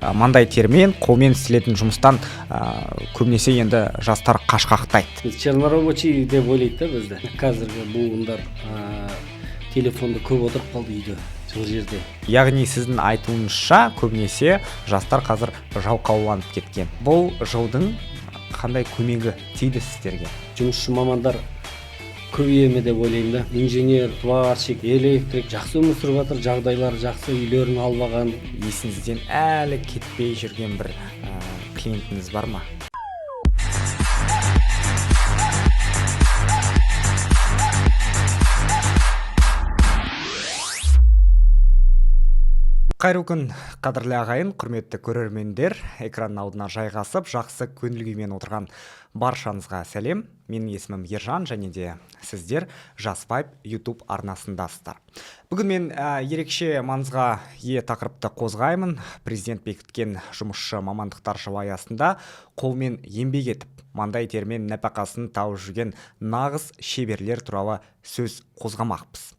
маңдай термен, қолмен істелетін жұмыстан көбінесе енді жастар қашқақтайды. Біз чернорабочий деп ойлайды да бізді. Қазіргі буындар телефонда көп отырып қалды үйде, жыл жерде. Яғни сіздің айтуыңызша көбінесе жастар қазір жалқауланып кеткен. Бұл жылдың қандай көмегі тиді сіздерге? Жұмысшы мамандар көбейе ме деп ойлаймын да. Инженер, сварщик, электрик жақсы өмір сүріп жатыр, жағдайлары жақсы, үйлерін албаған. Есіңізден әлі кетпей жүрген бір клиентіңіз бар ма? Қайырлы күн, қадірлі ағайын, құрметті көрермендер, экран алдына жайғасып, жақсы көңіл күймен отырған баршаңызға сәлем. Менің есімім Ержан, және де сіздер Жас Вайб YouTube арнасындасыздар. Бүгін мен ерекше маңызға ие тақырыпты қозғаймын. Президент бекіткен жұмысшы мамандықтар жылы аясында қолмен еңбек етіп, маңдай термен нәпақасын тауып жүрген нағыз шеберлер туралы сөз қозғамақпыз.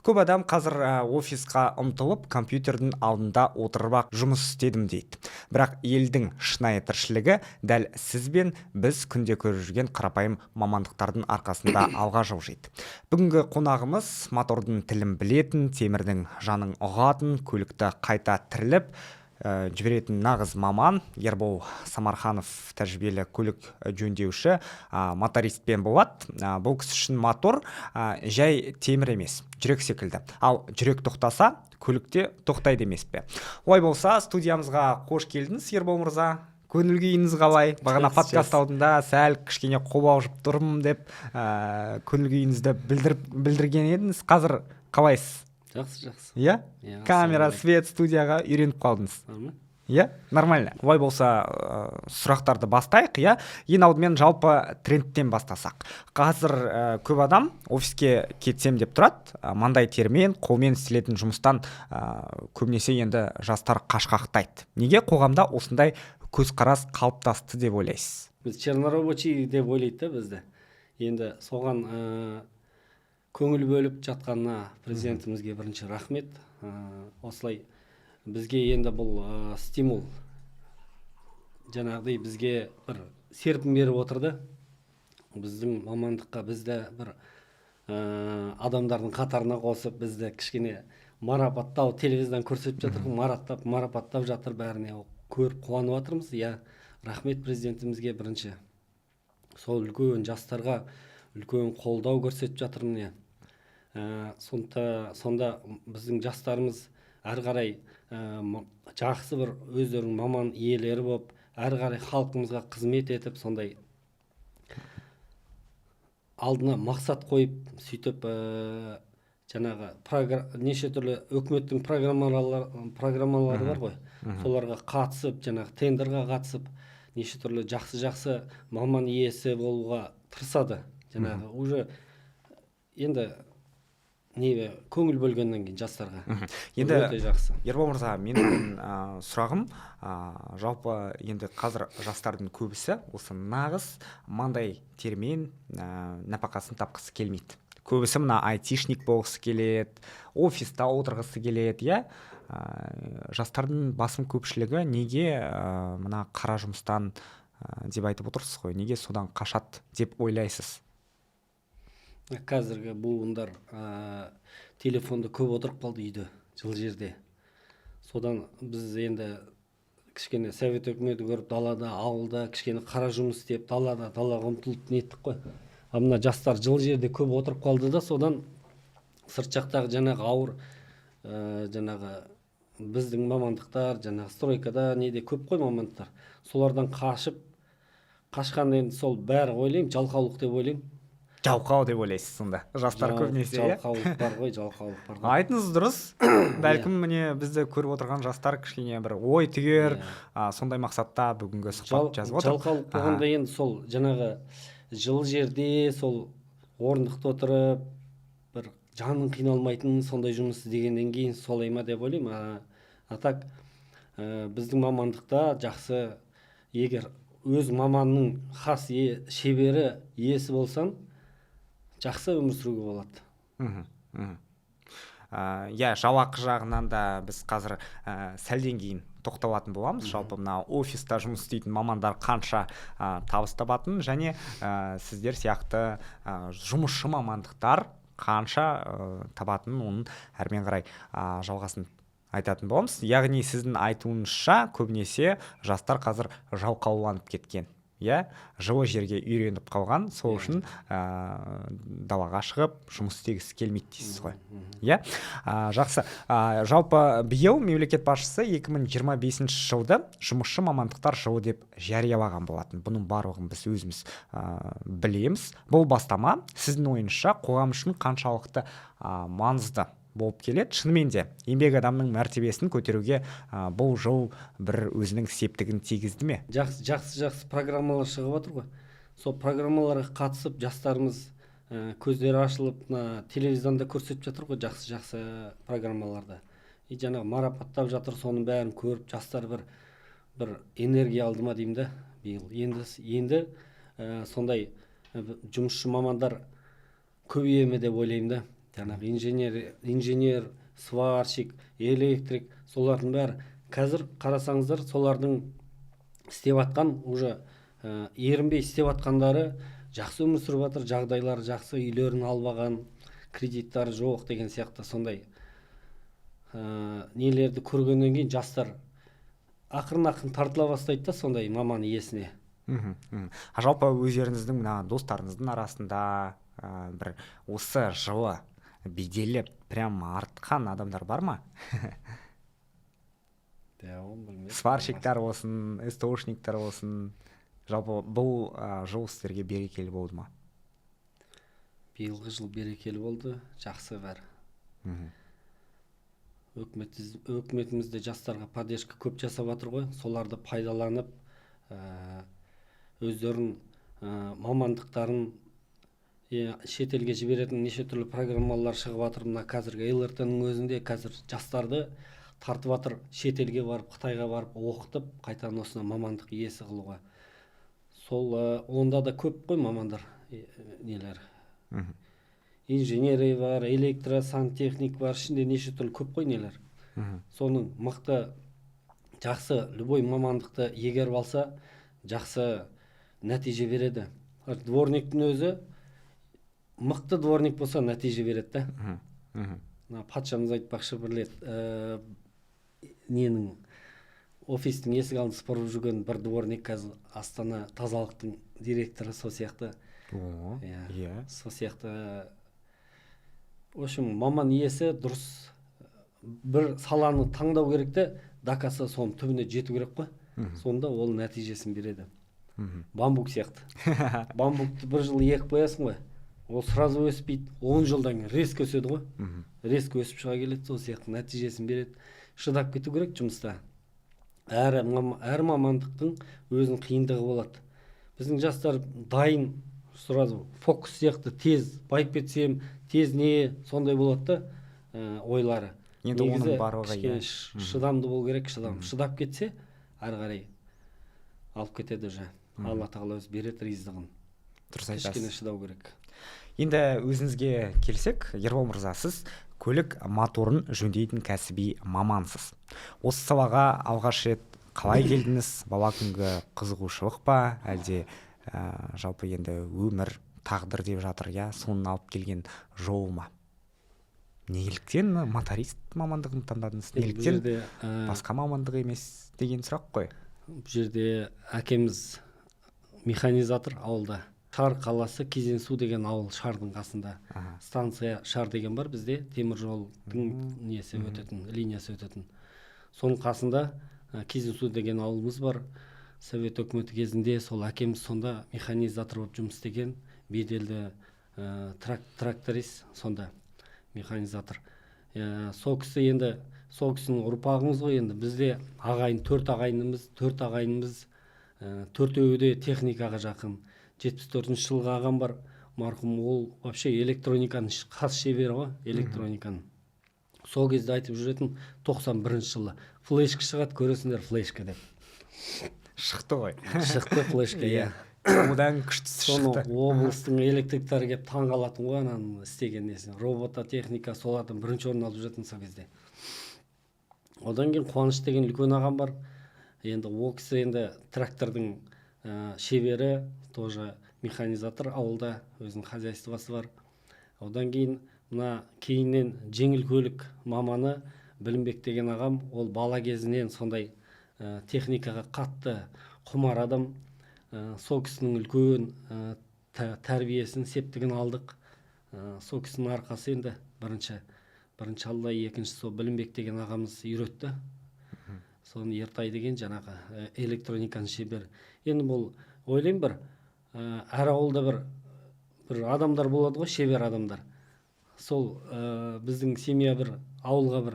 Көп адам қазір офисқа ұмтылып, компьютердің алдында отырып жұмыс істедім дейді. Бірақ елдің шынайы тіршілігі дәл сіз бен біз күнде көріп жүрген қарапайым мамандықтардың арқасында алға жылжиды. Бүгінгі қонағымыз мотордың тілін білетін, темірдің жанын ұғатын, көлікті қайта тіріліп жіберетін нағыз маман Ербол Самарханов, тәжірибелі көлік жөндеуші, мотористпен болады. Бұл кісі үшін мотор жай темір емес, жүрек секілді. Ал жүрек тоқтаса, көлікте тоқтайды емес пе? Олай болса, студиямызға қош келдіңіз, Ербол мырза. Көңіл күйіңіз қалай? Бағана подкаст алдында сәл кішкене қобалжып тұрмын деп көңіл күйіңізді білдірген едіңіз. Қазір қалайсыз? Жақсы. Иә? Камера, свет, студияға үйреніп қалдыңыз. Иә? Нормально. Олай болса, сұрақтарды бастайық, иә? Ең алдымен жалпы трендтен бастасақ. Қазір көп адам офиске кетсем деп тұрады. Маңдай термен, қолмен істелетін жұмыстан көбінесе енді жастар қашқақтайды. Неге қоғамда осындай көзқарас қалыптасты деп ойлайсыз? Біз чернорабочий деп ойлайды да бізді. Енді соған көңіл бөліп жатқанына президентімізге бірінші рахмет. Осылай бізге енді бұл стимул, жаңағыдай бізге бір серпін беріп отырды. Біздің мамандыққа бізді бір адамдардың қатарына қосып, бізді кішкене марапаттау, телевизордан көрсетіп жатыр, марапаттап жатыр, бәріне көріп қуанып жатырмыз. Иә, рахмет президентімізге бірінші. Сол үлкен жастарға үлкен қолдау көрсетіп жатырмын. Сонда біздің жастарымыз әрі қарай жақсы бір өздерінің маман иелері болып, әрі қарай халқымызға қызмет етіп, сондай алдына мақсат қойып, сөйтіп жаңағы неше түрлі өкіметтің программалары бар ғой. Соларға қатысып, жаңағы тендерға қатысып, неше түрлі жақсы маман иесі болуға тырысады. Жаңағы уже енді көңіл бөлгеннен кейін жастарға. Енді өте жақсы. Ербол мырза, менің сұрағым, жалпы енді қазір жастардың көбісі осы нағыз маңдай термен нәпақасын тапқысы келмейді. Көбісі мына айтишник болғысы келеді, офиста отырғысы келеді, иә? Жастардың басым көпшілігі неге мына қара жұмыстан деп айтып отырсыз ғой, неге содан қашады деп ойлайсыз? Қазіргі буындар телефонда көп отырып қалды үйде, жыл жерде. Содан біз енді кішкене совет өкіметі көріп, далада, ауылда кішкене қара жұмыс істеп, далаға ұмтылып неттік қой. Мына жастар жыл жерде көп отырып қалды да, содан сырт жақтағы жаңағы ауыр, жаңағы біздің мамандықтар, жаңағы стройкада неде көп қой мамандықтар. Солардан қашқанда енді сол бәрі ойлаймын, жалқаулық деп ойлаймын. Жалқау деп ойлайсыз сонда? Жастар көбінесе, иә? Жалқаулық бар ғой. Айтыңыз дұрыс. Бәлкім міне бізді көріп отырған жастар кішкене бір ой тігер, сондай мақсатта бүгінгі сұхбат жазып отыр. Жалқаулық болғанда енді сол жаңағы жыл жерде сол орындықта отырып, бір жаның қиналмайтын сондай жұмыс дегеннен кейін солай ма деп ойлаймын. Так біздің мамандықта жақсы, егер өз маманның хас шебері иесі болсаң, жақсы өмір сүруге болады. Жалақы жағынан да біз қазір сәлден кейін тоқталатын боламыз. Жалпы мына офиста жұмыс істейтін мамандар қанша табыс табатынын, және сіздер сияқты жұмысшы мамандықтар қанша табатынын, оның әрмен қарай жалғасын айтатын боламыз. Яғни сіздің айтуыңызша көбінесе жастар қазір жалқауланып кеткен, жылы жерге үйреніп қалған, сол үшін далаға шығып жұмыс істегісі келмейді дейсіз ғой. Жақсы. Жалпы биыл мемлекет басшысы 2025 жылды жұмысшы мамандықтар жылы деп жариялаған болатын. Бұның барлығын біз өзіміз білеміз. Бұл бастама сіздің ойыңызша қоғам үшін қаншалықты маңызды болып келеді? Шынымен де еңбек адамның мәртебесін көтеруге бұл жыл бір өзінің септігін тигізді ме? Жақсы программалар шығып жатыр ғой. Сол программаларға қатысып жастарымыз көздері ашылып, телевизионда көрсетіп жатыр ғой жақсы программаларды. Жаңағы марапаттап жатыр, соның бәрін көріп, жастар бір энергия алды ма деймін да, биыл. Енді сондай жұмысшы мамандар көбейе ме деп ойлаймын да. Жаңағы инженер, сварщик, электрик, солардың бәрі қазір қарасаңыздар, солардың істеп атқан, уже ерінбей істеп атқандары жақсы өмір сүріп жатыр, жағдайлары жақсы, үйлерін албаған, кредиттары жоқ деген сияқты сондай нелерді көргеннен кейін жастар ақырын тартыла бастайды да сондай маман иесіне. Жалпы өздеріңіздің мына достарыңыздың арасында бір осы жылы беделі прям артқан адамдар бар ма? Сварщиктар болсын, СТОшниктар болсын, жалпы бұл жыл сіздерге берекелі болды ма? Биылғы жыл берекелі болды, жақсы бәрі. Өкіметімізде жастарға поддержка көп жасап жатыр ғой, соларды пайдаланып өздерін мамандықтарын шетелге жіберетін неше түрлі программалар шығып жатыр. Мына қазіргі ЛРТ-ның өзінде қазір жастарды тартып жатыр, шетелге барып, Қытайға барып оқытып, қайтадан осына мамандық иесі қылуға. Сол онда да көп қой мамандар нелер. Инженерия бар, электро, сантехник бар, ішінде неше түрлі көп қой нелер. Соның мықты жақсы любой мамандықты егеріп алса, жақсы нәтиже береді. Дворниктің өзі мықты дворник болса нәтиже береді да. Патшамыз айтпақшы бірлет, ненің офистің есік алдын сыпырып жүрген бір дворник қазір Астана тазалықтың директоры, сол сияқты. Сол сияқты. В общем, маман иесі дұрыс бір саланы таңдау керек те, дакасы соның түбіне жету керек қой. Сонда ол нәтижесін береді. Бамбук сияқты. Бамбукты бір жыл егіп қоясың ғой, ол сразу өспейді, 10 жылдан кейін резко өседі ғой. Резко өсіп шыға келеді, сол сияқты нәтижесін береді. Шыдап кету керек жұмыста. Әр мамандықтың өзінің қиындығы болады. Біздің жастар дайын, сразу фокус сияқты тез байып кетсем, тез не сондай болады да ойлары. Енді оның барлығы шыдамды болу керек, шыдап кетсе, әрі қарай алып кетеді уже. Алла тағала өзі береді ризығын. Дұрыс айтасыз. Кішкене шыдау керек. Енді өзіңізге келсек, Ербол мырза, сіз көлік моторын жөндейтін кәсіби мамансыз. Осы салаға алғаш рет қалай келдіңіз? Бала күнгі қызығушылық па, әлде жалпы енді өмір, тағдыр деп жатыр, соның алып келген жол ма? Неліктен моторист мамандығын таңдадыңыз? Неліктен басқа мамандық емес деген сұрақ қой. Бұл жерде әкеміз механизатор ауылда. Шар қаласы, Кезенсу деген ауыл, Шардың қасында. Станция Шар деген бар бізде, темір жолдың несі өтетін, линиясы өтетін. Соның қасында Кезенсу деген ауылымыз бар. Совет өкіметі кезінде сол әкеміз сонда механизатор болып жұмыс істеген, беделді тракторист, сонда механизатор. Сол кісі енді, сол кісінің ұрпағымыз ғой енді. Бізде ағайын, төрт ағайынымыз, төртеуі де техникаға жақын. 74-ші жылғы ағам бар, марқұм, ол вообще электрониканың қас шебері ғой, электрониканың. Сол кезде айтып жүретін 91-ші жылы флешка шығады, көресіңдер флешка деп. Шықты ғой. Шықты флешка, Одан күштісі шықты. Соны облыстың электриктары келіп таңғалатын ғой, ананың істеген несін. Робототехника солардың бірінші орын алып жүретін сол кезде. Одан кейін Қуаныш деген үлкен ағам бар. Енді ол кісі енді трактордың шебері, тоже механизатор, ауылда өзінің хозяйствосы бар. Одан кейін мына кейіннен жеңіл көлік маманы Білімбек деген ағам, ол бала кезінен сондай техникаға қатты құмар адам. Сол кісінің үлкен тәрбиесін, септігін алдық. Сол кісінің арқасы енді бірінші алла, екінші сол Білімбек деген ағамыз үйретті. Соны Ертай деген жаңағы электрониканы шебер. Енді бұл ойлаймын, бір әр ауылда бір адамдар болады ғой, шебер адамдар. Сол біздің семья бір ауылға бір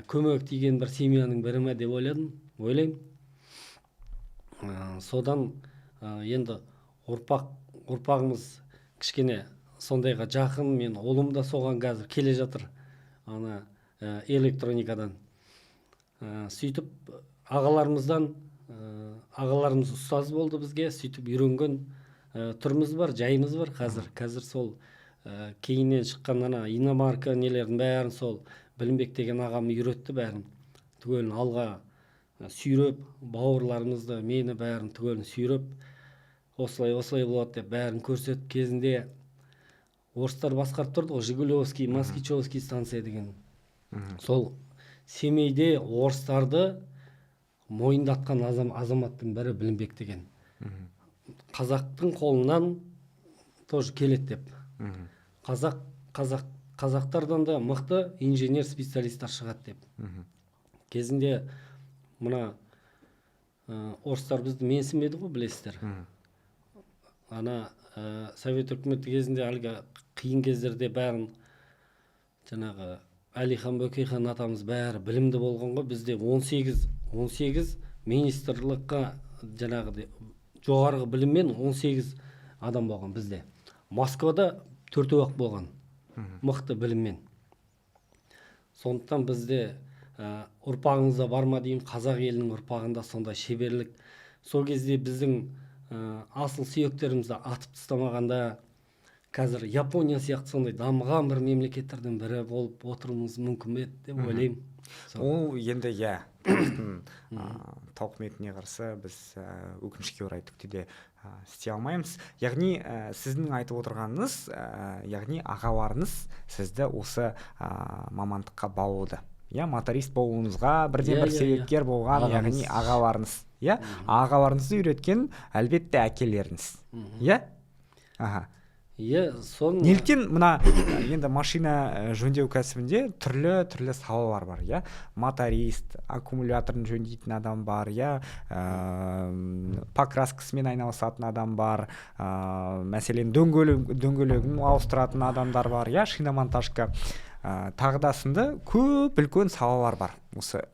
көмек тиген бір семьяның бірі ме деп ойлаймын. Содан енді ұрпағымыз кішкене сондайға жақын. Мен ұлым да соған қазір келе жатыр, ана электроникадан. Сөйтіп ағаларымыз ұстаз болды бізге, сөйтіп үйренген түріміз бар, жайымыз бар қазір сол кейіннен шыққан ана иномарка нелердің бәрін сол Білімбек деген ағам үйретті, бәрін түгелін алға сүйреп, бауырларымызды, мені бәрін түгелін сүйреп, осылай болады деп бәрін көрсетіп, кезінде орыстар басқарып тұрды ғой, Жигулевский, Москичевский станция деген. Сол Семейде орыстарды мойындатқан азаматтың бірі Білімбек деген. Қазақтың қолынан тоже келеді деп. Қазақтардан да мықты инженер специалисттар шығады деп. Кезінде мына орыстар бізді менсінбеді ғой, білесіздер. Ана Совет үкіметі кезінде әлгі қиын кездерде бәрін жаңағы Әлихан Бөкейхан атамыз бәрі білімді болған ғой. Бізде 18 министрлыққа жаңағы жоғарғы біліммен 18 адам болған бізде. Москвада 4-ақ болған мықты біліммен. Сондықтан бізде ұрпағыңызда бар ма деймін, қазақ елінің ұрпағында сондай шеберлік. Сол кезде біздің асыл сүйектерімізді атып тастамағанда, қазір Япония сияқты сондай дамыған бір мемлекеттердің бірі болып отыруымыз мүмкін бе деп ойлаймын. Ол енді тауқыметіне қарсы біз өкінішке орай түкте де істей алмаймыз. Яғни сіздің айтып отырғаныңыз, яғни ағаларыңыз сізді осы мамандыққа баулыды. Моторист болуыңызға бірден бір себепкер болған, яғни ағаларыңыз. Ағаларыңызды үйреткен әлбетте әкелеріңіз. Неліктен мына енді машина жөндеу кәсібінде түрлі салалар бар, моторист, аккумуляторын жөндейтін адам бар, покраскасымен айналысатын адам бар, мәселен дөңгелегін ауыстыратын адамдар бар, шиномонтажка, тағы да сынды көп үлкен салалар бар осы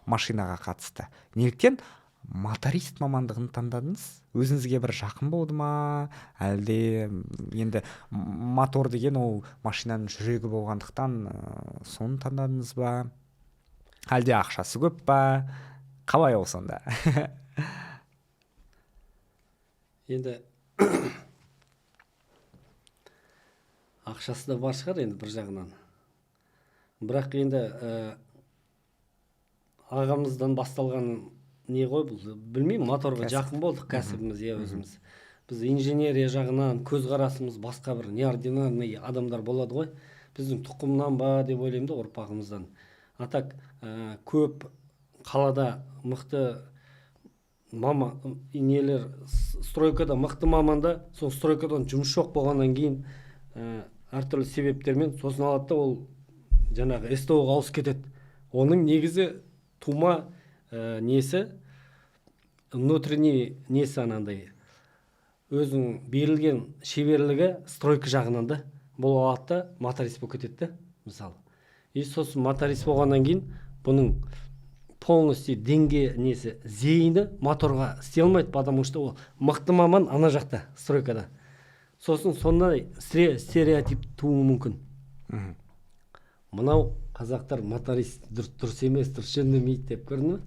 машинаға қатысты. Неліктен моторист мамандығын таңдадыңыз? Өзіңізге бір жақын болды ма, әлде енді мотор деген ол машинаның жүрегі болғандықтан соны таңдадыңыз ба, әлде ақшасы көп па, қалай ол сонда? Енді ақшасы да бар шығар енді бір жағынан. Бірақ енді ағамыздан басталған не ғой бұл, білмеймін, моторға жақын болдық кәсібіміз, өзіміз. Біз инженерия жағынан көзқарасымыз басқа бір неординарный адамдар болады ғой. Біздің тұқымнан ба деп ойлаймын да, ұрпағымыздан. Атак көп қалада мықты нелер, стройкада мықты маманда, сол стройкадан жұмыс жоқ болғаннан кейін әртүрлі себептермен сосын алады да, ол жаңағы СТО-ға ауысып кетеді. Оның негізі тума несі, внутренний несі анандай, өзің берілген шеберлігі стройка жағынан да бұл алады да, моторист болып кетеді, мысалы. Сосын моторист болғаннан кейін бұның полностью денге несі, зейіні моторға істей алмайды, потому что ол мықты маман ана жақта, стройкада. Сосын сондай стереотип туы мүмкін. Мынау қазақтар моторист дұрыс емес, дұрыс жөндемейді деп көрді ме?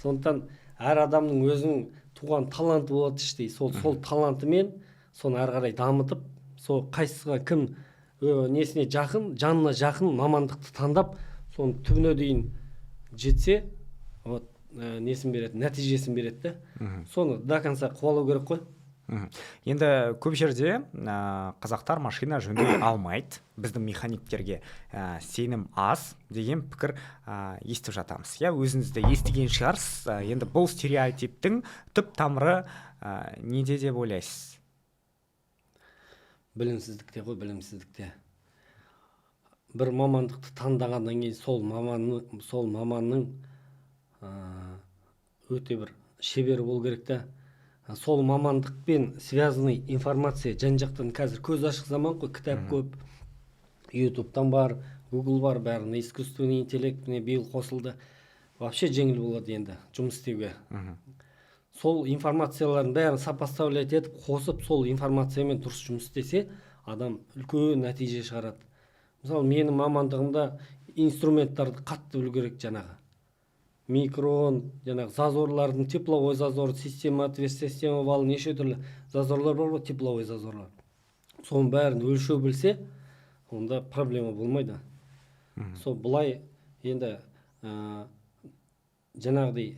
Сондықтан әр адамның өзінің туған таланты болады іштей. Сол талантымен соны әрі қарай дамытып, сол қайсыға кім несіне жақын, жанына жақын мамандықты таңдап, соны түбіне дейін жетсе вот несін береді, нәтижесін береді да. Соны до конца қуалау керек қой. Енді көп жерде қазақтар машина жөндей алмайды, біздің механиктерге сенім аз деген пікір естіп жатамыз. Өзіңіз де естіген шығарсыз. Енді бұл стереотиптің түп тамыры неде деп ойлайсыз? Білімсіздікте ғой, білімсіздікте. Бір мамандықты таңдағаннан кейін сол маманның өте бір шебері болу керек та. Сол мамандықпен связанный информация жан-жақтан қазір көз ашық заман қой, кітап көп, ютубтан бар, гугл бар, бәріне искусственный интеллект биыл қосылды. Вообще жеңіл болады енді жұмыс істеуге. Сол информациялардың бәрін сопоставлять етіп, қосып, сол информациямен дұрыс жұмыс істесе, адам үлкен нәтиже шығарады. Мысалы, менің мамандығымда инструменттарды қатты білу керек жаңағы. Микрон, жаңағы зазорлардың, тепловой зазор, система отвес, система вал, неше түрлі зазорлар бар ғой, тепловой зазорлар. Соның бәрін өлшеу білсе, онда проблема болмайды. Сол бұлай енді жаңағыдай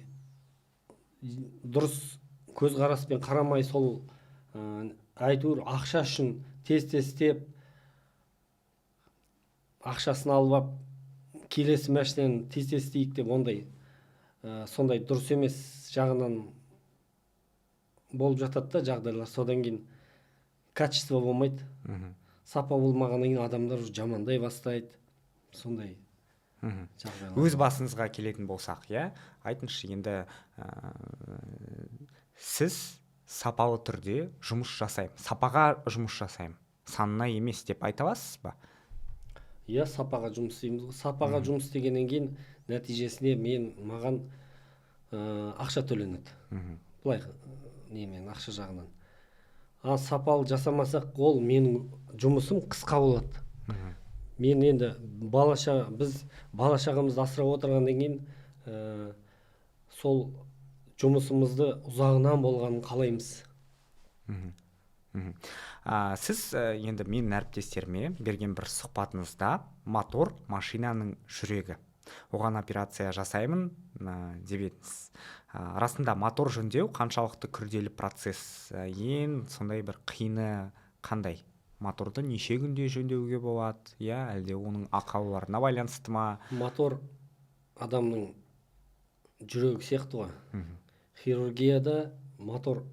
дұрыс көзқараспен қарамай, сол әйтеуір ақша үшін тез істеп, ақшасын алып, келесі машинаны тез істейік деп, сондай дұрыс емес жағынан болып жатады да жағдайлар. Содан кейін качество болмайды. Сапа болмағаннан кейін адамдар жамандай бастайды. Сондай жағдайлар. Өз басыңызға келетін болсақ, айтыңызшы, енді сіз сапалы түрде жұмыс жасаймын, сапаға жұмыс жасаймын, санына емес деп айта аласыз ба? Сапаға жұмыс істейміз ғой. Сапаға жұмыс істегеннен кейін нәтижесіне маған ақша төленеді. Бұлай немен, ақша жағынан. Сапалы жасамасақ, ол менің жұмысым қысқа болады. Мен енді біз бала-шағамызды асырап отырғаннан кейін сол жұмысымызды ұзағынан болғанын қалаймыз. Сіз енді менің әріптестеріме берген бір сұхбатыңызда мотор машинаның жүрегі, оған операция жасаймын деп едіңіз. Расында мотор жөндеу қаншалықты күрделі процесс, ең сондай бір қиыны қандай? Моторды неше күнде жөндеуге болады, әлде оның ақауларына байланысты ма? Мотор адамның жүрегі сияқты ғой. Хирургияда мотор,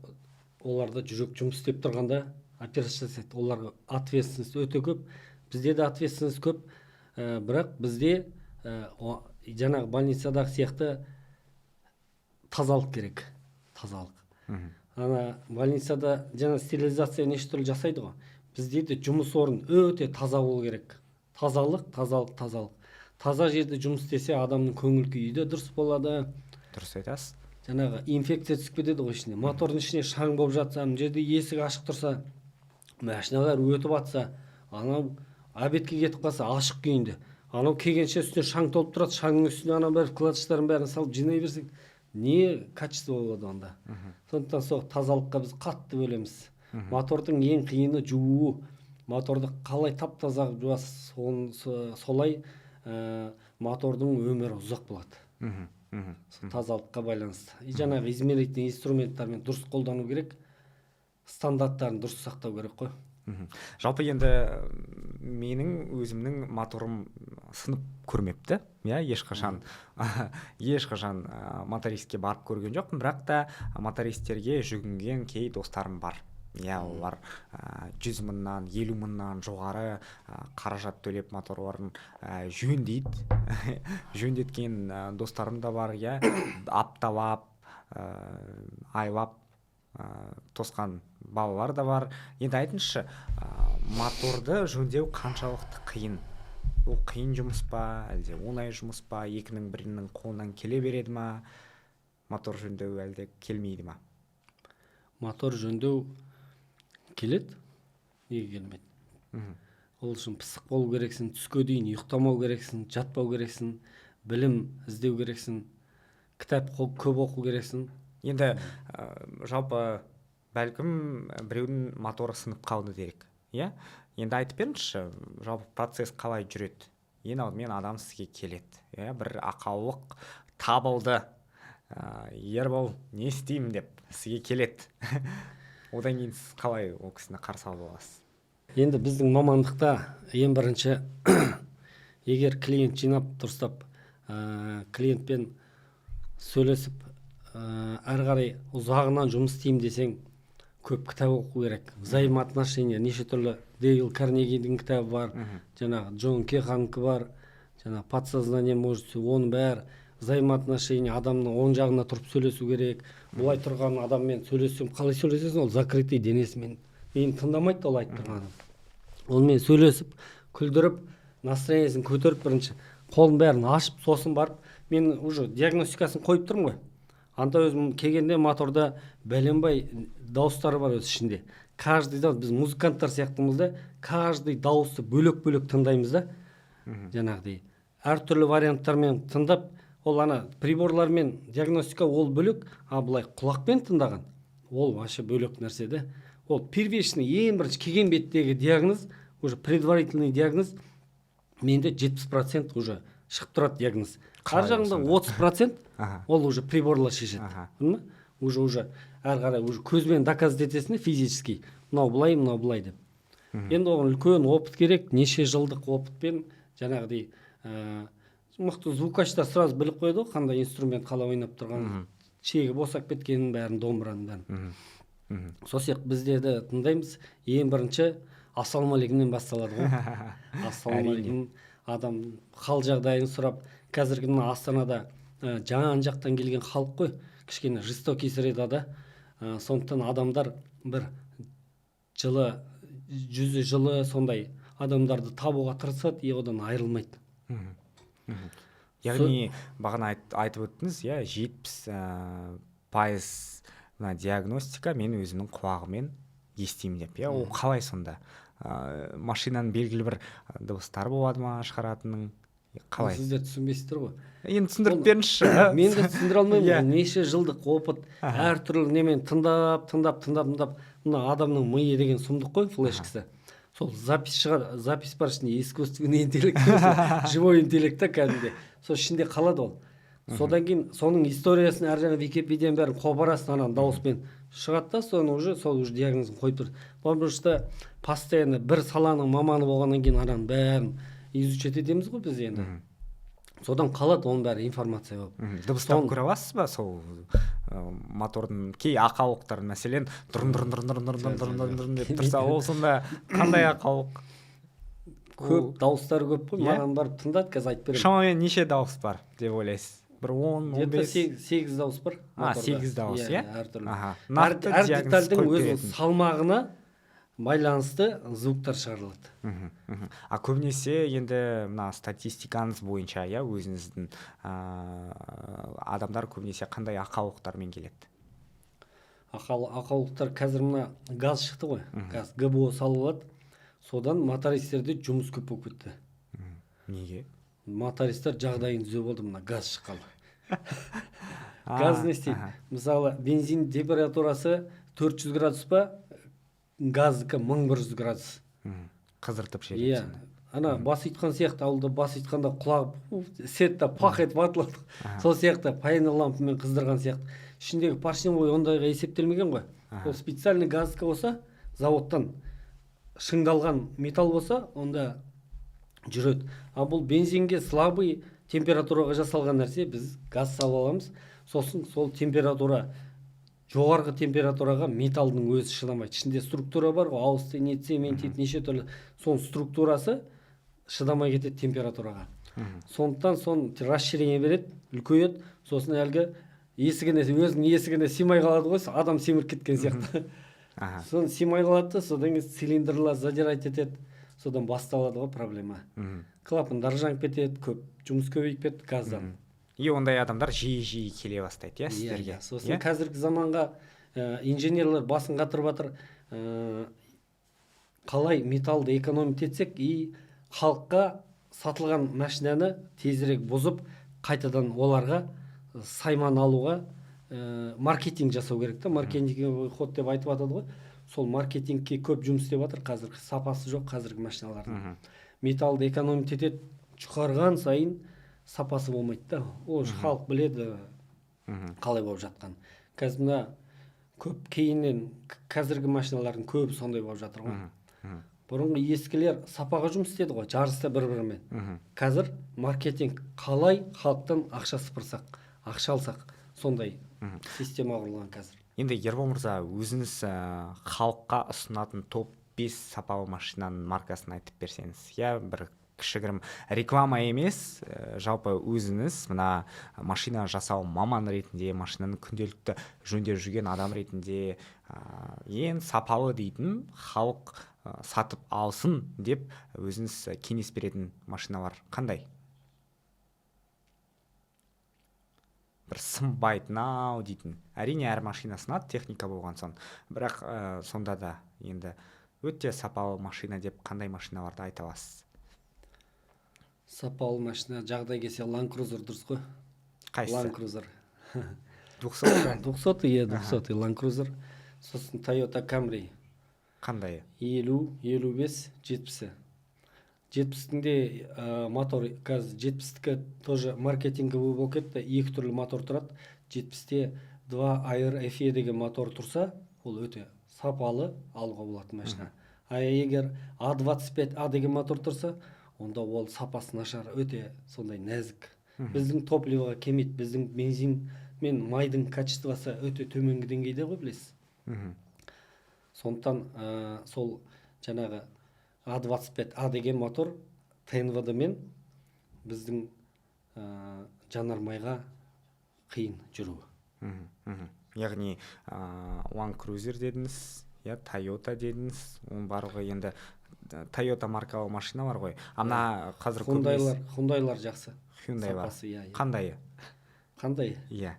оларда жүрек жұмыс істеп тұрғанда операция жасайды. Оларға ответственность өте көп. Бізде де ответственность көп, бірақ бізде жаңағы больницадағы сияқты тазалық керек. Тазалық. Больницада жаңа стерилизация неше түрлі жасайды ғой. Бізде де жұмыс орын өте таза болу керек. Тазалық. Таза жерде жұмыс істесе, адамның көңіл күйі де дұрыс болады. Дұрыс айтасыз. Жаңағы инфекция түсіп кетеді ғой ішіне. Мотордың ішіне шаң болып жатса, мына жерде есік ашық тұрса, машиналар өтіп жатса, анау обедке кетіп қалса ашық күйінде, анау келгенше үстіне шаң толып тұрады, шаңның үстіне анау бәрі вкладыштарын бәрін салып жинай берсек, не качество болады онда. Сондықтан сол тазалыққа біз қатты бөлеміз. Мотордың ең қиыны жуу. Моторды қалай тап-таза жуасыз, солай мотордың өмірі ұзақ болады. Тазалыққа байланысты. Жаңағы измерительный инструменттармен дұрыс қолдану керек, стандарттарын дұрыс сақтау керек қой. Жалпы енді менің өзімнің моторым сынып көрмепті. Ешқашан мотористке барып көрген жоқпын, бірақ та мотористтерге жүгінген кей достарым бар. Олар 100 мыңнан, 50 мыңнан жоғары қаражат төлеп моторларын жөндейді. Жөндеткен достарым да бар, апталап, айлап тосқан балалар да бар. Енді айтыңызшы, моторды жөндеу қаншалықты қиын? Ол қиын жұмыс па, әлде оңай жұмыс па, екінің бірінің қолынан келе береді ма? Мотор жөндеу әлде келмейді ма? Мотор жөндеу келеді, неге келмейді? Ол үшін пысық болу керексің, түске дейін ұйықтамау керексің, жатпау керексің, білім іздеу керексің, кітап көп оқу керексің. Енді жалпы бәлкім біреудің моторы сынып қалды дейік. Енді айтып беріңізші, жалпы процесс қалай жүреді? ең алдымен адам сізге келеді, иә, бір ақаулық табылды, ербол не істеймін деп сізге келеді. Одан кейін сіз қалай ол кісіні қарсы алып аласыз? Енді біздің мамандықта ең бірінші егер клиент жинап дұрыстап клиентпен сөйлесіп әрі қарай ұзағынан жұмыс істеймін десең, көп кітап оқу керек. Взаимоотношения, неше түрлі Дейл Карнегидің кітабы бар, жаңағы Джон Кеханкі бар, жаңағы подсознание может, оның бәрі взаимоотношения, адамның оң жағына тұрып сөйлесу керек. Бұлай тұрған адаммен сөйлессем, қалай сөйлесесің, ол закрытый денесімен мені тыңдамайды, ол айтып тұрған адам. Онымен сөйлесіп, күлдіріп, настроениесін көтеріп, бірінші қолын бәрін ашып, сосын барып, мен уже диагностикасын қойып тұрмын ғой. Анда өзім келгенде моторда бәленбай дауыстары бар өз ішінде. Каждый дауыс, біз музыканттар сияқтымыз да, каждый дауысты бөлек-бөлек тыңдаймыз да. Жаңағыдай әртүрлі варианттармен тыңдап, ол ана приборлармен диагностика ол бөлек, а былай құлақпен тыңдаған ол вообще бөлек нәрсе де. Ол первичный, ең бірінші келген беттегі диагноз, уже предварительный диагноз, менде 70% уже шығып тұрады диагноз. Ар жағында 30% ол уже приборлар шешеді. Уже әрі қарай уже көзбен доказать етесің физически. Мынау былай деп. Енді оған үлкен опыт керек, неше жылдық опытпен жаңағыдай мықты звукачтар сразу біліп қойды ғой, қандай инструмент қалай ойнап тұрған, шегі босап кеткенін бәрін, домбыраның бәрін. Сол сияқты бізде де тыңдаймыз. Ең бірінші ассалаумағалейкумнен басталады ғой. Ассалаумағалейкум, адам хал жағдайын сұрап, қазіргі мына Астанада жан жақтан келген халық қой, кішкене жестокий средада, сондықтан адамдар бір жылы, жүзі жылы сондай адамдарды табуға тырысады, одан айырылмайды. Яғни бағана айтып өттіңіз, 70% диагностика мен өзімнің құлағымен естимін деп. Ол қалай сонда? Машинаның белгілі бір дыбыстары болады ма шығаратының? Қалай? Сіздер түсінбейсіздер ғой. Енді түсіндіріп беріңізші. Мен де түсіндіре алмаймын. Неше жылдық опыт, әртүрлі немен тыңдап, мына адамның миы деген сұмдық қой, флешкісі. Сол запись бар ішінде, искусственный интеллект, живой интеллект кәдімгі. Сол ішінде қалады ол. Содан кейін соның историясын әр жаңа Википедияның бәрін қобарасын анан дауыспен шығады да, сол уже диагнозын қойып тұр. Потому что постоянно бір саланың маманы болғаннан кейін ананың бәрін изучать етеміз ғой біз енді. Содан қалады оның бәрі информация болып. Дыбыстап көре аласыз ба сол мотордың кей ақаулықтарын, мәселен дұрын деп тұрса, ол сонда қандай ақаулық? Көп дауыстары көп қой, маған барып тыңдады, қазір айтып беремін. Шамамен неше дауыс бар деп ойлайсыз? Бір 10-15? 8 дауыс бар. 8 дауыс, иә? Әр детальдің өз салмағына байланысты звуктар шығарылады. Көбінесе енді мына статистикаңыз бойынша, өзіңіздің адамдар көбінесе қандай ақаулықтармен келеді? Ақаулықтар қазір мына газ шықты ғой, газ ГБО салынады. Содан мотористерде жұмыс көп болып кетті. Неге? Мотористер жағдайын түзеп болды, мына газ шыққалы. Газ не істейді? Мысалы, бензин температурасы 400 градус па, газдікі 1100 градус. Қыздыртып жібереді. Ана бас айтқан сияқты, ауылда бас айтқанда құлағы сетті пақ етіп атылады. Сол сияқты паялы лампымен қыздырған сияқты. Ішіндегі поршневой ондайға есептелмеген ғой. Ол специальный газдікі болса, заводтан шыңдалған металл болса, онда жүреді. А бұл бензинге слабый температураға жасалған нәрсе, біз газ салып аламыз. Сосын сол температура, жоғарғы температураға металдың өзі шыдамайды. Ішінде структура бар ғой, аустенит, цементит, неше түрлі. Соның структурасы шыдамай кетеді температураға. Сондықтан сон расширение береді, үлкейеді. Сосын әлгі өзінің есігіне симай қалады ғой, адам семіріп кеткен сияқты. Соны симай қалады, содан цилиндрлар задирать етеді. Содан басталады ғой проблема. Клапандар жанып кетеді, көп жұмыс көбейіп кетті газдан. Ондай адамдар жиі келе бастайды, сіздерге? Сосын қазіргі заманға инженерлер басын қатырып жатыр. Қалай металлды экономить етсек, халыққа сатылған машинаны тезірек бұзып, қайтадан оларға сайман алуға маркетинг жасау керек та, маркетинг ход деп айтып жатады ғой. Сол маркетингке көп жұмыс істеп жатыр, қазір сапасы жоқ қазіргі машиналардың. Металлды экономить етеді, жұқарған сайын сапасы болмайды да. Ол халық біледі қалай болып жатқан. Қазір мына көп кейіннен қазіргі машиналардың көбі сондай болып жатыр ғой. Бұрынғы ескілер сапаға жұмыс істеді ғой, жарыста бір-бірімен. Қазір маркетинг қалай халықтан ақша сыпырсақ, ақша алсақ, сондай система құрылған қазір. Енді Ербол мырза, өзіңіз халыққа ұсынатын топ 5 сапалы машинаның маркасын айтып берсеңіз. Я бір кішігірім реклама емес, жалпы өзіңіз мына машина жасау маман ретінде, машинаны күнделікті жөндеп жүрген адам ретінде ең сапалы дейтін, халық сатып алсын деп өзіңіз кеңес беретін машиналар қандай? Бір сынбайтын-ау дейтін. Әрине әр машина сынады, техника болған соң. Бірақ сонда да енді өте сапалы машина деп қандай машиналарды айта аласыз? Сапалы машина жағдай келсе Land Cruiser дұрыс қой. Қайсысы? Land Cruiser. 200 Land Cruiser. Сосын Toyota Camry. Қандай? 50, 55, 70. 70-тің де мотор, қазір 70-тікі тоже маркетинговый болып кетті. Екі түрлі мотор тұрады. 70-те 2 Air FE деген мотор тұрса, ол өте сапалы алуға болатын машина. А егер A25A деген мотор тұрса, онда ол сапасы нашар, өте сондай нәзік. Біздің топливоға кемейді, біздің бензин мен майдың качествосы өте төменгі деңгейде ғой, білесіз. Сондықтан сол жаңағы A25A деген мотор ТНВД мен біздің жанармайға қиын жүруі. Яғни Land Cruiser дедіңіз, Toyota дедіңіз, оның барлығы енді Toyota маркалы машина бар ғой. Ана қазір Hyundai'лар жақсы. Hyundai бар. Қандайы? Иә.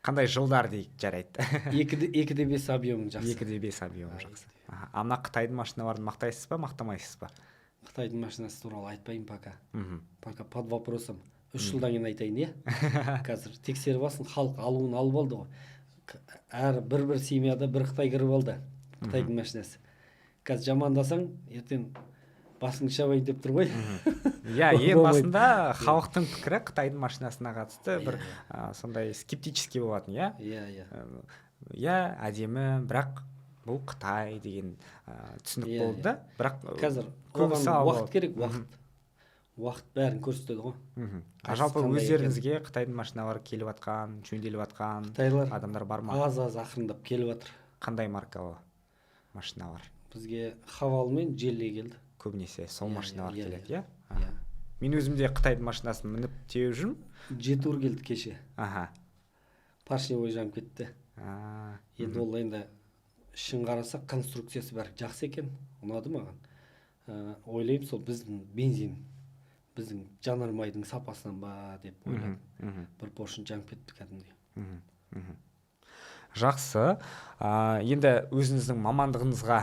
Қандай жылдар дейік жарайды. 2.5 объем жақсы. 2.5 объем жақсы. Ана Қытайдың машиналарын мақтайсыз ба, мақтамайсыз ба? Қытайдың машинасы туралы айтпаймын пока. Пока под вопросом. 3 жылдан кейін айтайын, е? Қазір тексеріп алсын, халық алуын алып алды ғой. Әр бір семьяда бір Қытай кіріп алды. Қытайдың машинасы. Қазір жамандасаң, ертең басыңды шабайын деп тұр ғой. Иә, ең басында халықтың пікірі Қытайдың машинасына қатысты бір сондай скептический болатын, иә? Иә, әдемі, бірақ бұл Қытай деген түсінік болды. Бірақ қазір уақыт керек, уақыт бәрін көрсетеді ғой. Жалпы өздеріңізге Қытайдың машиналары келіп атқан, жөнделіп атқан адамдар бар ма? Аз ақырындап келіп атыр. Қандай маркалы машиналар? Бізге Хавал мен Желли келді. Көбінесе сол машиналар келеді, иә? Мен өзімде Қытайдың машинасын мініп теуіп жүрмін. Жетур келді кеше. Поршневой жанып кетті. Енді ол енді шын қарасақ конструкциясы бәрі жақсы екен, ұнады маған. Ойлаймын, сол біздің бензин, біздің жанармайдың сапасынан ба деп ойладым. Бір поршень жанып кетті кәдімгідей. Жақсы. Енді өзіңіздің мамандығыңызға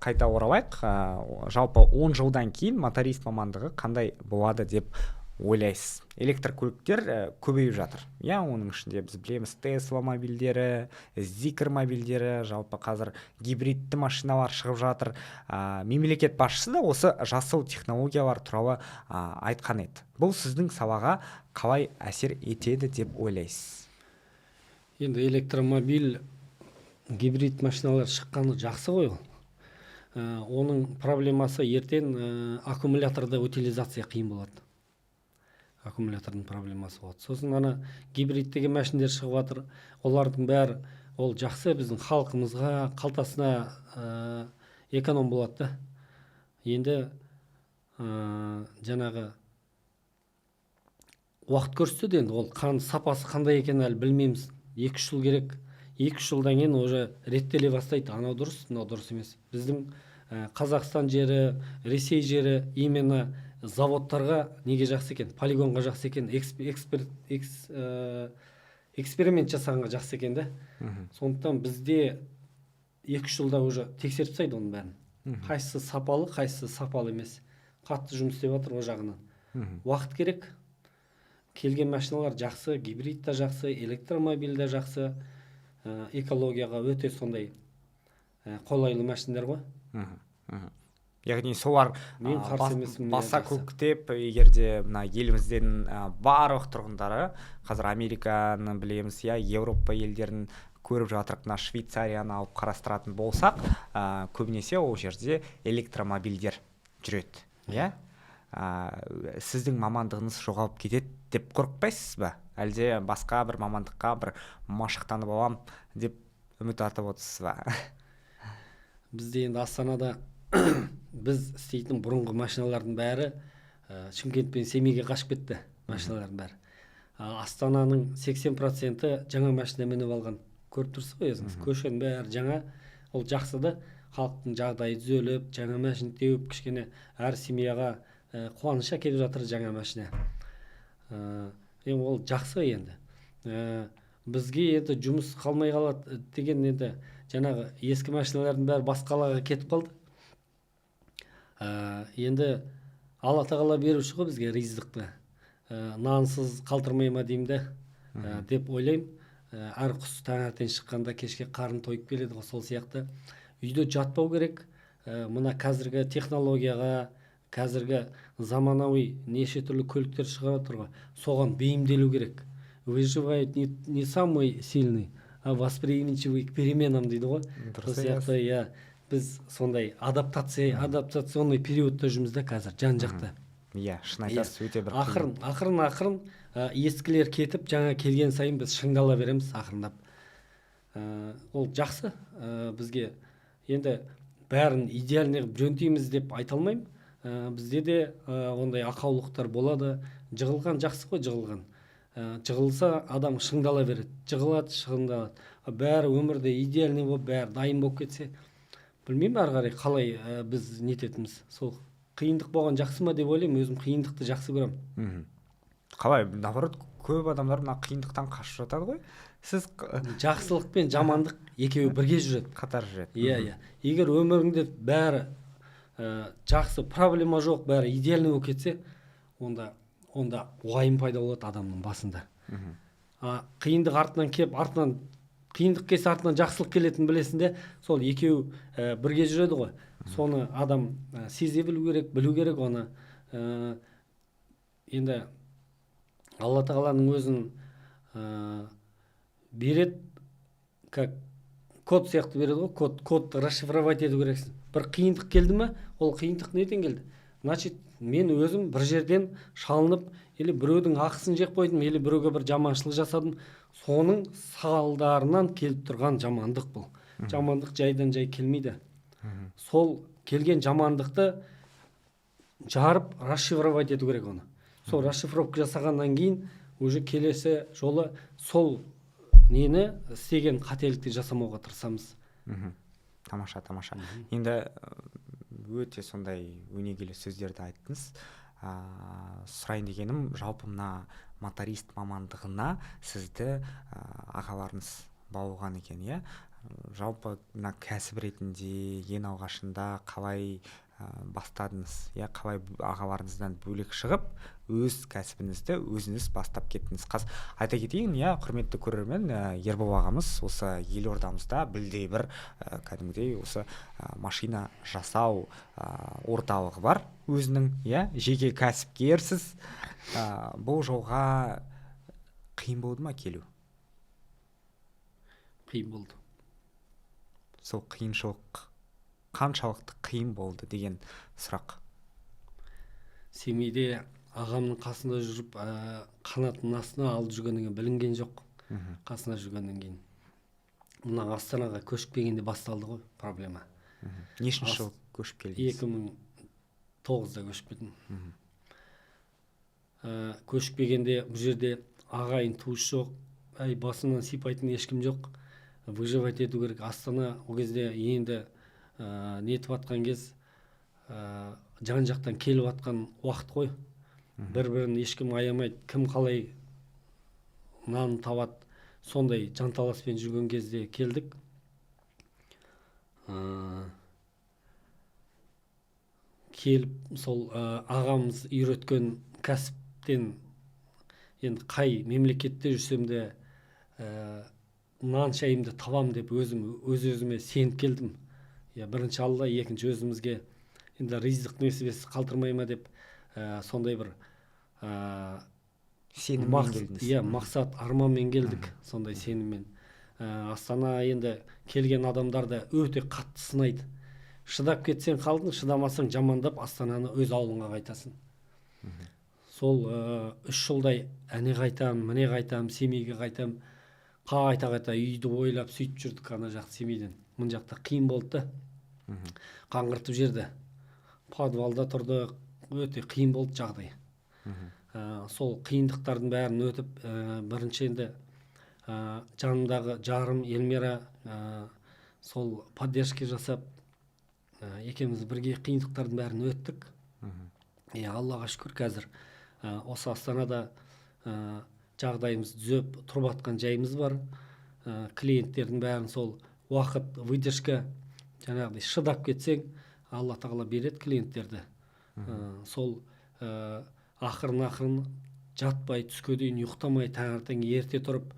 қайта оралайық. Жалпы 10 жылдан кейін моторист мамандығы қандай болады деп ойлайсыз? Электр көліктер көбейіп жатыр. Оның ішінде біз білеміз Tesla мобильдері, Zikr мобильдері, жалпы қазір гибридті машиналар шығып жатыр. Мемлекет басшысы да осы жасыл технологиялар туралы айтқан еді. Бұл сіздің салаға қалай әсер етеді деп ойлайсыз? Енді электромобиль, гибрид машиналар шыққаны жақсы ғой. Оның проблемасы ертең аккумуляторда утилизация қиын болады. Аккумулятордың проблемасы болады. Сосын ана гибридтегі машиналар шығып жатыр. Олардың бәрі ол жақсы, біздің халқымызға, қалтасына эконом болады да. Енді жаңағы уақыт көрсетеді, енді ол сапасы қандай екенін әлі білмейміз. 2 жыл керек. 2 жылдан кейін уже реттеле бастайды. Анау дұрыс, мынау дұрыс емес. Біздің Қазақстан жері, Ресей жері именно заводтарға неге жақсы екен? Полигонға жақсы екен, эксперимент жасағанға жақсы екен да. Сондықтан бізде 2 жылда уже тексеріп тастайды оның бәрін. Қайсысы сапалы, қайсысы сапалы емес. Қатты жұмыс істеп жатыр о жағынан. Уақыт керек. Келген машиналар жақсы, гибрид та жақсы, электромобиль да жақсы, экологияға өте сондай қолайлы машиналар ғой. яғни солар Мен қарсы емеспін, баса жақсы. көктеп, егерде мына елімізден барлық тұрғындары, қазір Американы білеміз, Еуропа елдерін көріп жатырық, мына Швейцарияны алып қарастыратын болсақ, көбінесе ол жерде электромобильдер жүреді, сіздің мамандығыңыз жоғалып кетеді деп қорықпайсыз ба? Әлде басқа бір мамандыққа бір машықтанып алам деп үміт артып отырсыз ба? Бізде енді Астанада біз істейтін бұрынғы машиналардың бәрі Шымкент пен Семейге қашып кетті, машиналардың бәрі. Астананың 80%-і жаңа машина мініп алған. Көріп тұрсыз ғой өзіңіз, көшенің бәрі жаңа. Ол жақсы да, халықтың жағдайы түзеліп, жаңа машина теуіп, кішкене әр семьяға қуаныш әкеліп жатыр жаңа машина. Ол жақсы енді. Бізге енді жұмыс қалмай қалады деген, енді жаңағы ескі машиналардың бәрі басқа қалаға кетіп қалды. Енді Алла тағала беруші ғой бізге ризықты. Нансыз қалдырмай ма деймін да, деп ойлаймын. Әр құс таңертең шыққанда кешке қарын тойып келеді ғой, сол сияқты. Үйде жатпау керек. Мына қазіргі технологияға, қазіргі заманауи неше түрлі көліктер шығып отыр ғой, соған бейімделу керек. Выживает не самый сильный, а восприимчивый к переменам дейді ғой. Сол сияқты, біз сондай адаптационный периодта жүрміз да қазір, жан-жақты. Шын айтасыз, өте бір ақырын ескілер кетіп, жаңа келген сайын біз шыңдала береміз ақырындап. Ол жақсы бізге. Енді бәрін идеальный жөнтейміз деп айта алмаймын. Бізде де ондай ақаулықтар болады. Жығылған жақсы ғой, жығылған. Жығылса адам шыңдала береді. Жығылады, шыңдалады. Бәрі өмірде идеальный болып, бәрі дайын болып кетсе, білмеймін ары қарай қалай біз нететіміз. Сол қиындық болған жақсы ма деп ойлаймын, өзім қиындықты жақсы көремін. Қалай, наоборот, көп адамдар мына қиындықтан қашып жатады ғой. Сіз жақсылық пен жамандық екеуі бірге жүреді, қатар жүреді. Егер өміріңде бәрі жақсы, проблема жоқ, бәрі идеальный болып кетсе, онда уайым пайда болады адамның басында. Қиындық артынан кеп, қиындық келсе артынан жақсылық келетінін білесінде, сол екеуі бірге жүреді ғой. Соны адам сезе білу керек оны. Енді Алла тағаланың өзін береді, как код сияқты береді ғой, код расшифровать ету керексің. Бір қиындық келді ме, ол қиындық неден келді? Значит, мен өзім бір жерден шалынып, или біреудің ақысын жеп қойдым, или біреуге бір жаманшылық жасадым, соның салдарынан келіп тұрған жамандық бұл. Жамандық жайдан жай келмейді. Сол келген жамандықты жарып, расшифровать ету керек оны. Сол расшифровка жасағаннан кейін уже келесі жолы сол нені істеген қателікті жасамауға тырысамыз. Тамаша. Енді өте сондай өнегелі сөздерді айттыңыз. Сұрайын дегенім, жалпы мына моторист мамандығына сізді ағаларыңыз баулыған екен, жалпы мына кәсіп ретінде ең алғашында қалай бастадыңыз, қалай ағаларыңыздан бөлек шығып, өз кәсібіңізді өзіңіз бастап кеттіңіз? Айта кетейін, құрметті көрермен, Ербол ағамыз осы елордамызда білдей бір кәдімгідей осы машина жасау орталығы бар өзінің, жеке кәсіпкерсіз. Бұл жолға қиын болды ма келу? Қиын болды. Сол қиыншылық қаншалықты қиын болды деген сұрақ. Семейде ағамның қасында жүріп, қанатының астына алып жүргеннен білінген жоқ. Қасына жүргеннен кейін. Мына Астанаға көшіп келгенде басталды ғой проблема. Нешінші жыл көшіп келдіңіз? 2009-да көшіп келдім. Көшіп келгенде бұл жерде ағайын туыс жоқ, басынан сипайтын ешкім жоқ. Выживать ету керек. Астана ол кезде енді нетіп атқан кез, жан жақтан келіп атқан уақыт қой. Бір-бірін ешкім аямайды, кім қалай нанын табады, сондай жанталаспен жүрген кезде келдік. Келіп, сол ағамыз үйреткен кәсіптен, енді қай мемлекетте жүрсем де нан шайымды табам деп өзіме сеніп келдім. Бірінші Алла, екінші өзімізге енді ризық несібесі қалдырмай ма деп сондай бір сеніммен келдіңіз. иә, мақсат арманмен келдік, сондай сеніммен. Астана енді келген адамдарды өте қатты сынайды. Шыдап кетсең қалдың, шыдамасаң жамандап Астананы өз ауылыңа қайтасың. Сол 3 жылдай әне қайтам, міне қайтам, Семейге қайтам, қайта үйді ойлап сөйтіп жүрдік ана жақ Семейден. Мын жақта қиын болды да, қаңғыртып жерді. Подвалда тұрдық, өте қиын болды жағдай. Сол қиындықтардың бәрін өтіп, бірінші енді жанымдағы жарым Эльмира сол поддержка жасап, екеуміз бірге қиындықтардың бәрін өттік. Аллаға шүкір, қазір осы Астанада жағдайымыз түзеп тұрып атқан жайымыз бар. Клиенттердің бәрін сол уақыт, выдержка, жаңағыдай шыдап кетсең, Алла тағала береді клиенттерді. Сол ақырын жатпай, түске дейін ұйықтамай, таңертең ерте тұрып,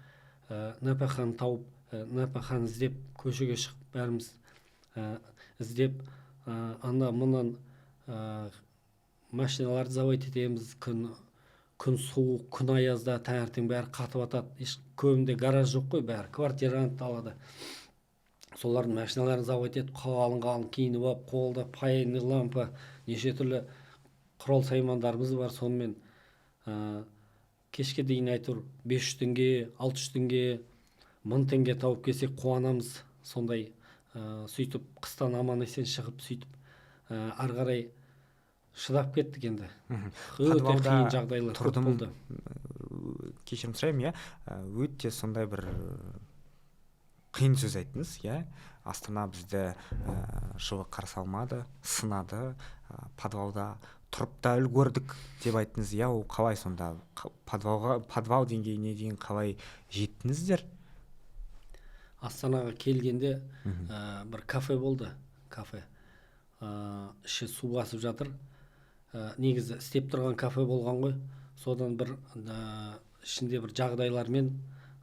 нәпақаны тауып, нәпақаны іздеп, көшеге шығып, бәріміз іздеп, анда мұнан машиналарды заводить етеміз. Күн суық, күн аязда, таңертең бәрі қатып атады. Көбінде гараж жоқ қой, бәрі квартирант алады. Солардың машиналарын заводить етіп, қалың киініп алып, қолда паяльный лампа, неше түрлі құрал саймандарымыз бар. Сонымен кешке дейін әйтеуір 500 теңге, 600 теңге, 1000 теңге тауып келсек қуанамыз. Сондай сөйтіп қыстан аман есен шығып, сөйтіп ары қарай шыдап кеттік енді. Өте қиын жағдайлар көп болды. Кешірім сұраймын, өте сондай бір қиын сөз айттыңыз, Астана бізді жылы қарсы алмады, сынады, подвалда тұрып та үлгердік деп айттыңыз. Ол қалай сонда? Подвал деңгейіне дейін қалай жеттіңіздер? Астанаға келгенде бір кафе болды. Кафе. Іші су басып жатыр. Негізі істеп тұрған кафе болған ғой. Содан бір ішінде бір жағдайлармен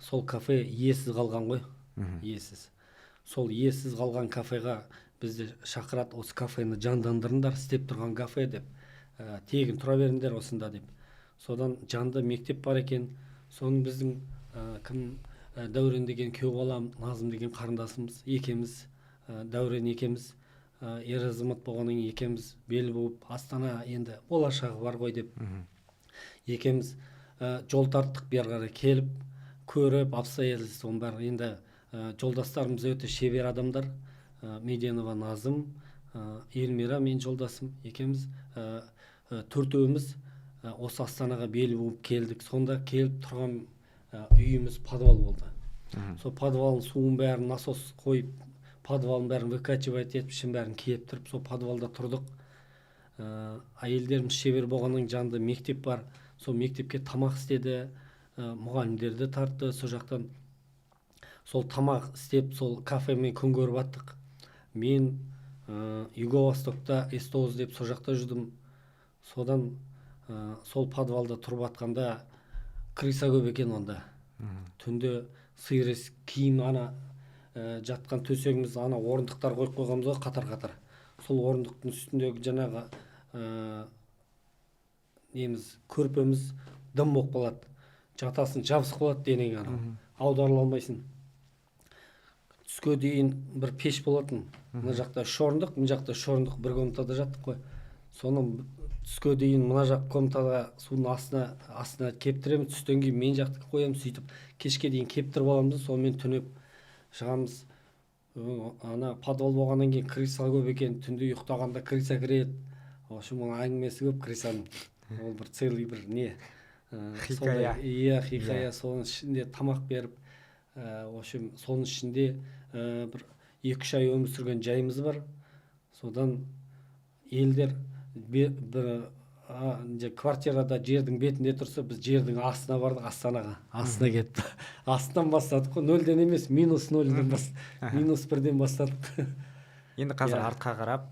сол кафе иесіз қалған ғой. Иесіз. Сол иесіз қалған кафеға бізді шақырады, осы кафені жандандырыңдар, істеп тұрған кафе деп. Тегін тұра беріңдер осында деп. Содан жанды мектеп бар екен. Соның біздің Дәурен деген күйеу балам, Назым деген қарындасымыз, екеміз, Дәурен екеміз, ер азамат болғаннан кейін екеміз бел буып, Астана енді болашағы бар ғой деп. Екеміз жол тарттық, бері қарай келіп, көріп, обстоятельствоның бәрі. Енді жолдастарымыз өте шебер адамдар. Меденова Назым, Эльмира мен жолдасым, екеміз төртеуміз осы Астанаға бел буып келдік. Сонда келіп тұрған үйіміз подвал болды. Сол подвалдың суын бәрін насос қойып, подвалдың бәрін выкачивать етіп, ішін бәрін кептіріп, сол подвалда тұрдық. Әйелдеріміз шебер болғанның жанында мектеп бар. Сол мектепке тамақ істеді, мұғалімдерді тартты. Сол жақтан сол тамақ істеп, сол кафемен күн көріп аттық. Мен Юго-Востокта S9 деп сол жақта жүрдім. Содан сол подвалда тұрып атқанда крыса көп екен онда. Түнде сыйрес киім, жатқан төсегіміз, орындықтар қойып қойғанбыз ғой, қатар-қатар. Сол орындықтың үстіндегі жаңағы көрпеміз дым болып қалады. Жатасын жабысып қалады денең, аударыла алмайсың. Түске дейін бір пеш болатын. Мына жақта үш орындық, мына жақта үш орындық, бір комнатада жаттық қой. Соның түске дейін мына жақ комнатада судың астына кептіреміз, түстен кейін мен жақты қоямыз, сөйтіп кешке дейін кептіріп аламыз, сонымен түнеп шығамыз. Подвал болғаннан кейін крыса көп екен, түнде ұйықтағанда крыса кіреді. В общем, оның әңгімесі көп крысаның. Ол бір целый бір не? Хикая. Хикая. Соның ішінде тамақ беріп, в общем, соның ішінде бір 2-3 ай өмір сүрген жайымыз бар. Содан елдер квартирада жердің бетінде тұрса, біз жердің астына бардық, Астанаға. Астына кетті. Астынан бастадық қой, 0-ден емес, -0-ден -1-ден бастадық. Енді қазір артқа қарап,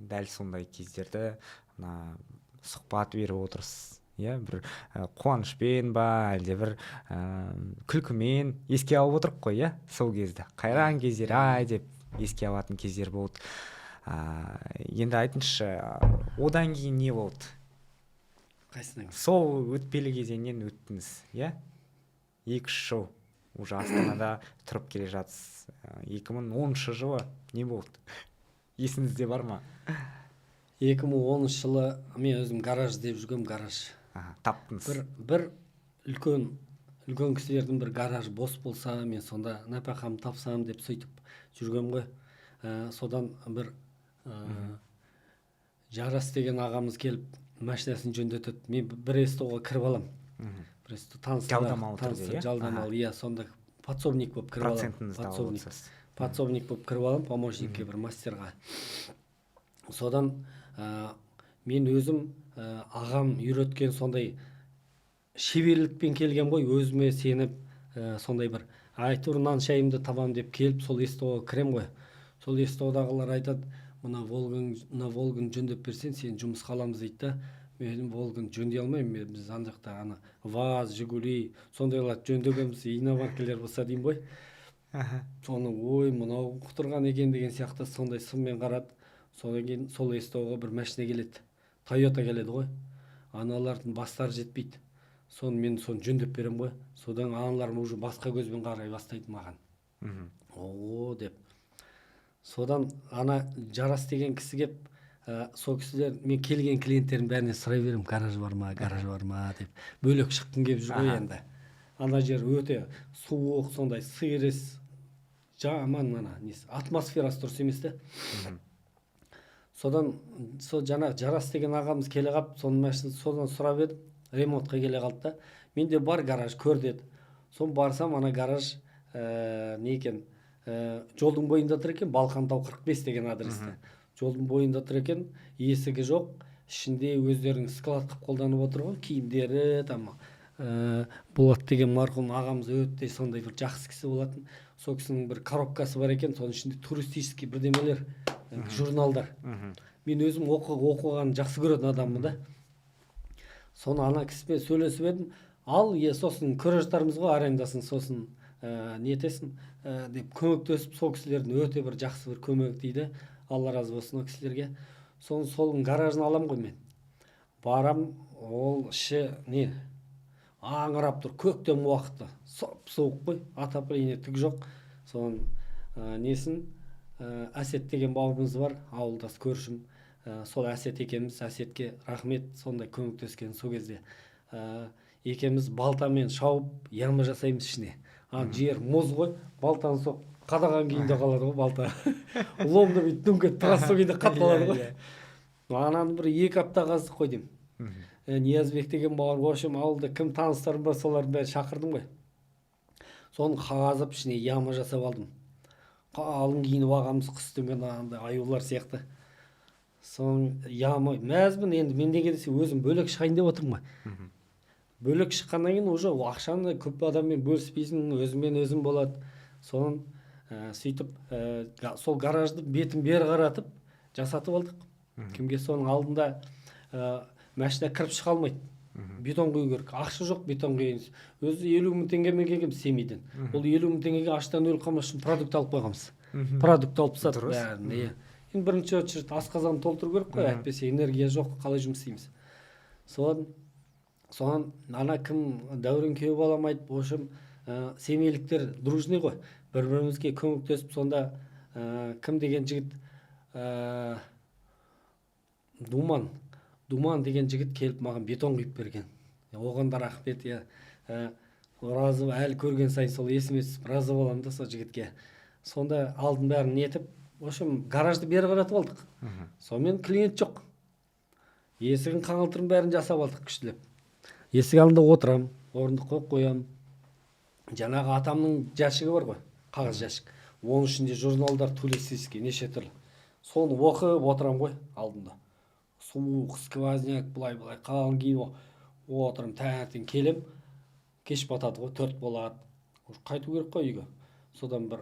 дәл сондай кездерді сұхбат беріп отырсыз. Бір қуанышпен ба, әлде бір күлкімен еске алып отырып қой, сол кезді. Қайран кездер, деп еске алатын кездер болды. Енді айтыңызшы, одан кейін не болды? Қайсынан? Сол өтпелі кезеңнен өттіңіз, иә? 2-3 жыл уже Астанада тұрып келе жатсыз. 2010 жылы не болды? Есіңізде бар ма? 2010 жылы мен өзім гараж деп жүргем, гараж. Таптыңыз. Бір үлкен кісілердің бір гараж бос болса, мен сонда нәпақамды тапсам деп сөйтіп жүргем ғой. Содан бір Жарас деген ағамыз келіп машинасын жөндетеді. Мен бір СТО-ға кіріп алам. Бір СТО Жалдамалы түрде, иә? Жалдамалы, иә, сонда подсобник болып кіріп алам. Процентіңізді алып отырсыз. Подсобник болып кіріп алам, помощникке, бір мастерға. Содан мен өзім ағам үйреткен сондай шеберлікпен келген ғой, өзіме сеніп, сондай бір әйтеуір нан шайымды табам деп келіп сол СТО-ға кірем ғой. Сол СТО-дағылар айтады, мына Волганы жөндеп берсең, сен жұмысқа аламыз дейді да. Мен Волганы жөндей алмаймын, біз ана жақта ВАЗ, Жигули, сондайларды жөндегенбіз, иномаркалар болса деймін ғой. Соны ой, мынау құтырған екен деген сияқты сондай сынмен қарады. Содан кейін сол СТО-ға бір машина келеді. Toyota келеді ғой. Аналардың бастары жетпейді. Соны мен жөндеп берем ғой. Содан аналарым уже басқа көзбен қарай бастайды маған. О деп. Содан Жарас деген кісі кеп, сол кісілер, мен келген клиенттердің бәріне сұрай берем, гараж бар ма деп. Бөлек шыққым кеп жүр ғой енді. Ана жер өте суық, сондай сырес, жаман атмосферасы дұрыс емес те. Содан жаңағы Жарас деген ағамыз келе қалып, содан сұрап едім, ремонтқа келе қалды да. Менде бар гараж, көр деді. Сон барсам, ана гараж не екен, жолдың бойында тұр екен, Балқантау 45 деген адресте. Жолдың бойында тұр екен, есігі жоқ, ішінде өздерінің склад қып қолданып отыр ғой, киімдері, Болат деген марқұм ағамыз өте сондай бір жақсы кісі болатын. Сол кісінің бір коробкасы бар екен, соның ішінде туристический бірдемелер, журналдар. Мен өзім оқыған жақсы көретін адаммын да. Соны ана кісімен сөйлесіп едім, ал сосын көраждарымыз ғой, арендасын, сосын нетесін деп көмектесіп, сол кісілердің өте бір жақсы бір көмек дейді. Алла разы болсын о кісілерге. Солың гаражын алам ғой мен. Барам, ол іші аңырап тұр, көктем уақыты, суық қой, отопление түк жоқ. Соның Әсет деген бауырымыз бар, ауылдас көршім. Сол Әсет екеміз, Әсетке рахмет, сондай көмектескен сол кезде. Екеміз балтамен шауып, яма жасаймыз ішіне. Жер мұз ғой, балтаны соқ, қадаған күйінде қалады ғой балта. Ломды бүйтіп дүңкет тұрасы сол күйінде қат қалады ғой. Ананы бір 2 апта қаздық қой деймін. Ниязбек деген бауыр, общем, ауылда кім таныстарым бар, солардың бәрін шақырдым ғой. Соны қазып ішіне яма жасап алдым. Қалың киініп ағамыз қыстың аюлар сияқты. Соны яма мәзбін, енді мен неге десе өзім бөлек шығайын деп отырмын ғой. Бөлек шыққаннан кейін уже ақшаны көп адаммен бөліспейсің, өзіңмен өзің болады. Соны сөйтіп сол гаражды бетін бері қаратып жасатып алдық. Кімге соның алдында машина кіріп шыға алмайды. Бетон құю керек. Ақша жоқ бетон құйыңыз. Өзі 50 мың теңгемен келгем семейден. Ол 50 мың теңгеге аштан өліп қалмас үшін продукт алып қойғанбыз. Продукт алып сатып бәрін. Енді бірінші очередь асқазанды толтыру керек қой, әйтпесе энергия жоқ, қалай жұмыс істейміз. Соған ана кім Дәурен күйеу балам айтып, в общем, семейліктер дружный ғой. Бір-бірімізге көмектесіп, сонда кім деген жігіт Думан деген жігіт келіп маған бетон құйып берген. Оған да рахмет, разы, әлі көрген сайын сол есіме түсіп разы боламын да сол жігітке. Сонда алдын бәрін нетіп, в общем, гаражды бері қаратып алдық. Сонымен клиент жоқ. Есігін қаңылтырын бәрін жасап алдық күштілеп. Есік алдында отырам, орындық қойып қоям. Жаңағы атамның жәшігі бар ғой, қағаз жәшік. Оның ішінде журналдар туристический неше түрлі. Соны оқып отырам ғой алдында. Суық, сквозняк, былай қалың киініп отырам, таңертең келем, кеш батады ғой, 4 болады. Қайту керек қой үйге. Содан бір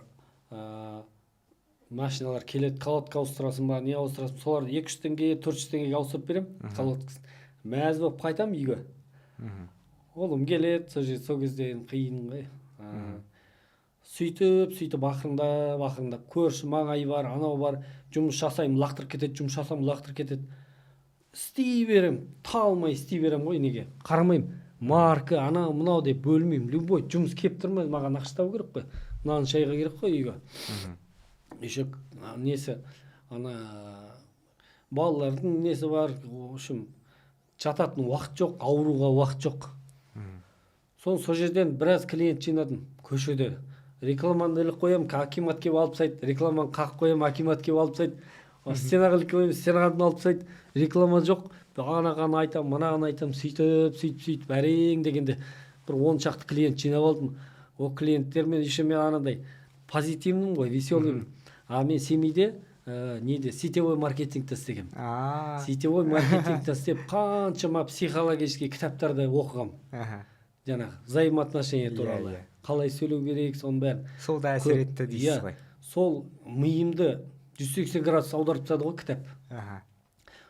машиналар келеді, колодка ауыстырасың ба, не ауыстырасың, соларды 200 теңгеге, 400 теңгеге ауыстырып берем, колодкасын. Мәз болып қайтам үйге. Олым келеді, сол кезде қиын ғой. сөйтіп ақырындап көрші маңай бар, анау бар, жұмыс жасаймын, лақтырып кетеді, жұмыс жасаймын, лақтырып кетеді. Істей берем, талмай істей берем ғой, неге қарамаймын, марка анау мынау деп бөлмеймін. Любой жұмыс кеп тұрмай, маған ақша табу керек қой, нан шайға керек қой үйге. Еще несі ана балалардың несі бар, в общем жататын уақыт жоқ, ауруға уақыт жоқ. Сол жерден біраз клиент жинадым көшеде. Рекламаны іліп қоямын, акимат келіп алып тастайды, рекламаны қағып қоямын, акимат келіп алып тастайды. Стенаға іліп қоямын, стенадан алып тастайды. Реклама жоқ. Анаған айтамын, мынаған айтамын, сөйтіп әрең дегенде бір 10 шақты клиент жинап алдым. О клиенттермен еще мен анандай позитивным ғой, веселыймын. А мен семейде неде сетевой маркетингті істегем. Сетевой маркетингті істеп қаншама психологический кітаптарды оқығам. Жаңағы взаимоотношения туралы. Қалай сөйлеу керек, соның бәрін. Сол да әсер етті дейсіз ғой. Сол миымды 180 градус аударып тастады ғой кітап.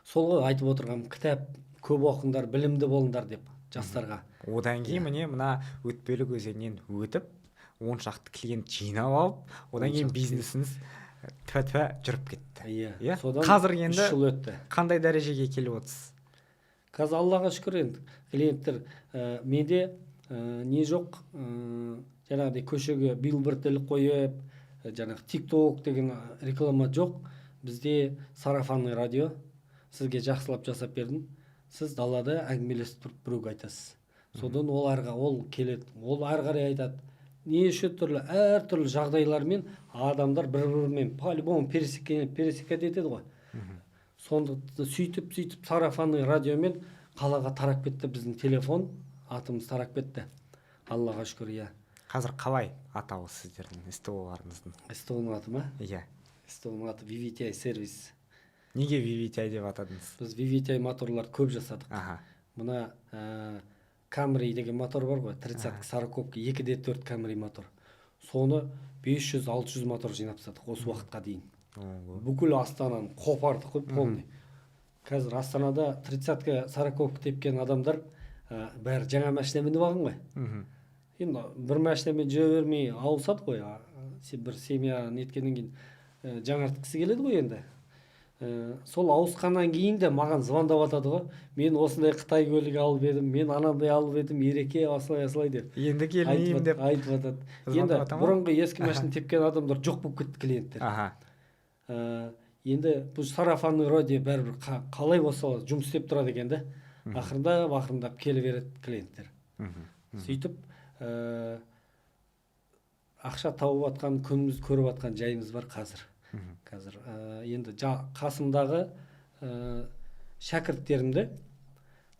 Солға айтып отырғам, кітап көп оқыңдар, білімді болыңдар деп жастарға. Одан кейін міне мына өтпелі кезеңнен өтіп, 10 шақты клиент жинап алып, одан кейін бизнесіңіз тәп-тәп жүріп кетті. Қазір енді қандай дәрежеге келіп отырсыз? Қазір Аллаға шүкір, енді клиенттер менде не жоқ, жаңағыдай көшеге билборд іліп қойып, жаңағы TikTok деген реклама жоқ. Бізде сарафанный радио. Сізге жақсылап жасап бердім. Сіз далада әңгімелесіп тұрып біреуге айтасыз. Содан ол келеді, ол ары қарай айтады. Неше түрлі, әртүрлі жағдайлармен адамдар бір-бірімен по-любому пересекать етеді ғой. Сонда сөйтіп сарафанный радиомен қалаға тарап кетті, біздің телефон атымыз тарап кетті. Аллаға шүкір, иә. Қазір қалай атауы сіздердің СТО-ларыңыздың? СТО-ның аты ма? Иә. СТО-ның аты VVTI сервис. Неге VVTI деп атадыңыз? Біз VVTI моторлар көп жасадық. Мына Camry деген мотор бар ғой, 30-40 2D4 Camry мотор. Соны 500-600 мотор жинап тастадық осы уақытқа дейін. Бүкіл Астананы қопардық қой, полный. Қазір Астанада 30-40 тепкен адамдар бәрі жаңа машина мініп алған ғой. Енді бір машинамен жүре бермей ауысады ғой. Бір семья неткеннен кейін жаңартқысы келеді ғой енді. Сол ауысқаннан кейін де маған звондап атады ғой. Мен осындай Қытай көлігі алып едім, мен анандай алып едім, ереке осылай деп. Енді келмеймін деп айтып атады. Енді бұрынғы ескі машина тепкен адамдар жоқ болып кетті клиенттер. Енді бұл сарафанный радио бәрібір қалай болса жұмыс істеп тұрады екен да. Ақырындап келе береді клиенттер. Сөйтіп ақша тауып атқан, күніміз көріп атқан жайымыз бар қазір. Енді қасымдағы шәкірттерімді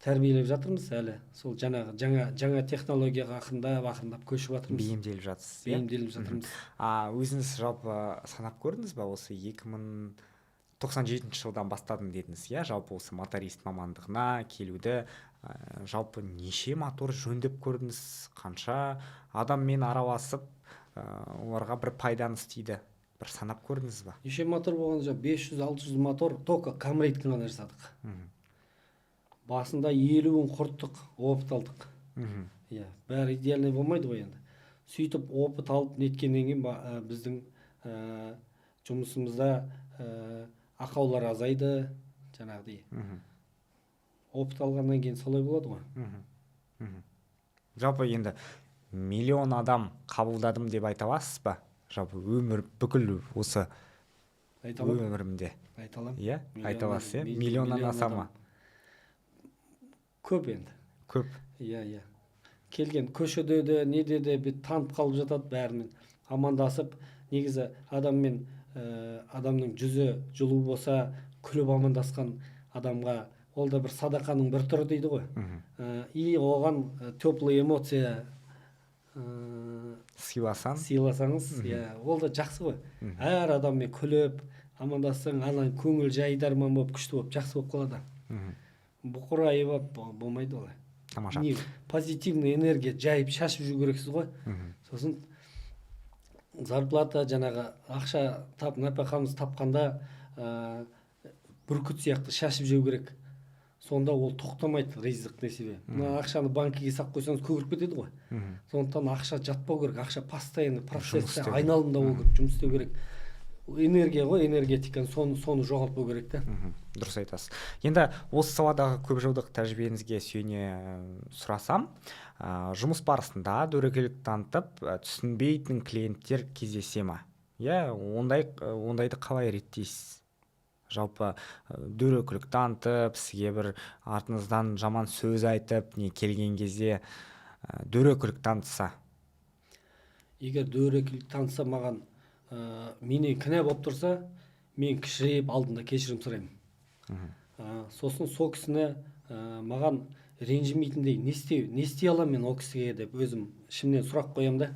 тәрбиелеп жатырмыз әлі. Сол жаңа технологияға ақырындап көшіп жатырмыз. Бейімделіп жатырсыз. Бейімделіп жатырмыз. Өзіңіз жалпы санап көрдіңіз ба, осы 2097 жылдан бастадым дедіңіз, иә? Жалпы осы моторист мамандығына келуді жалпы неше мотор жөндеп көрдіңіз? Қанша адаммен араласып, оларға бір пайданы істейді? Бір санап көрдіңіз ба? Неше мотор болғанда 500-600 мотор только Камрейдікін ғана жасадық. Басында 50-ін құрттық, опыт алдық. Бәрі идеальный болмайды ғой енді. Сөйтіп опыт алып неткеннен кейін біздің жұмысымызда ақаулар азайды, жаңағыдай. Опыт алғаннан кейін солай болады ғой. Жалпы енді миллион адам қабылдадым деп айта аласыз ба? Жалпы өмір бүкіл осы өмірімде. Айта алам. Иә, айта аласыз, иә? Миллионнан аса ма? Көп енді. Көп. Иә. Келген көшеде де, неде де танып қалып жатады бәрімен. Амандасып, негізі адамның жүзі жылу болса, күліп амандасқан адамға ол да бір садақаның бір түрі дейді ғой. И оған теплый эмоция сыйласаңыз, ол да жақсы ғой. Әр адаммен күліп, амандассаң, көңіл жай дарман болып, күшті болып, жақсы болып қалады. Бұқырайып болмайды олай. Тамаша. Позитивный энергия жайып шашып жүру керексіз ғой. Сосын зарплата, жаңағы ақша нәпақамыз тапқанда бүркіт сияқты шашып жеу керек. сонда ол тоқтамайды ризық несібе. Мына ақшаны банкіге салып қойсаңыз көгеріп кетеді ғой. Сондықтан ақша жатпау керек, ақша постоянно процессте айналымда болу керек, жұмыс істеу керек. Энергия ғой, энергетиканы соны жоғалтпау керек та. Дұрыс айтасыз. Енді осы саладағы көп жылдық тәжірибеңізге сүйене сұрасам, жұмыс барысында дөрекілік танытып түсінбейтін клиенттер кездесе ма? Ондайды қалай реттейсіз? Жалпы дөрекілік танытып, сізге бір артыңыздан жаман сөз айтып, не келген кезде дөрекілік танытса? Егер дөрекілік танытса, маған менен кінә болып тұрса, мен кішірейіп алдында кешірім сұраймын. Сосын сол кісіні маған ренжімейтіндей не істей аламын мен ол кісіге деп өзім ішімнен сұрақ қоямын да.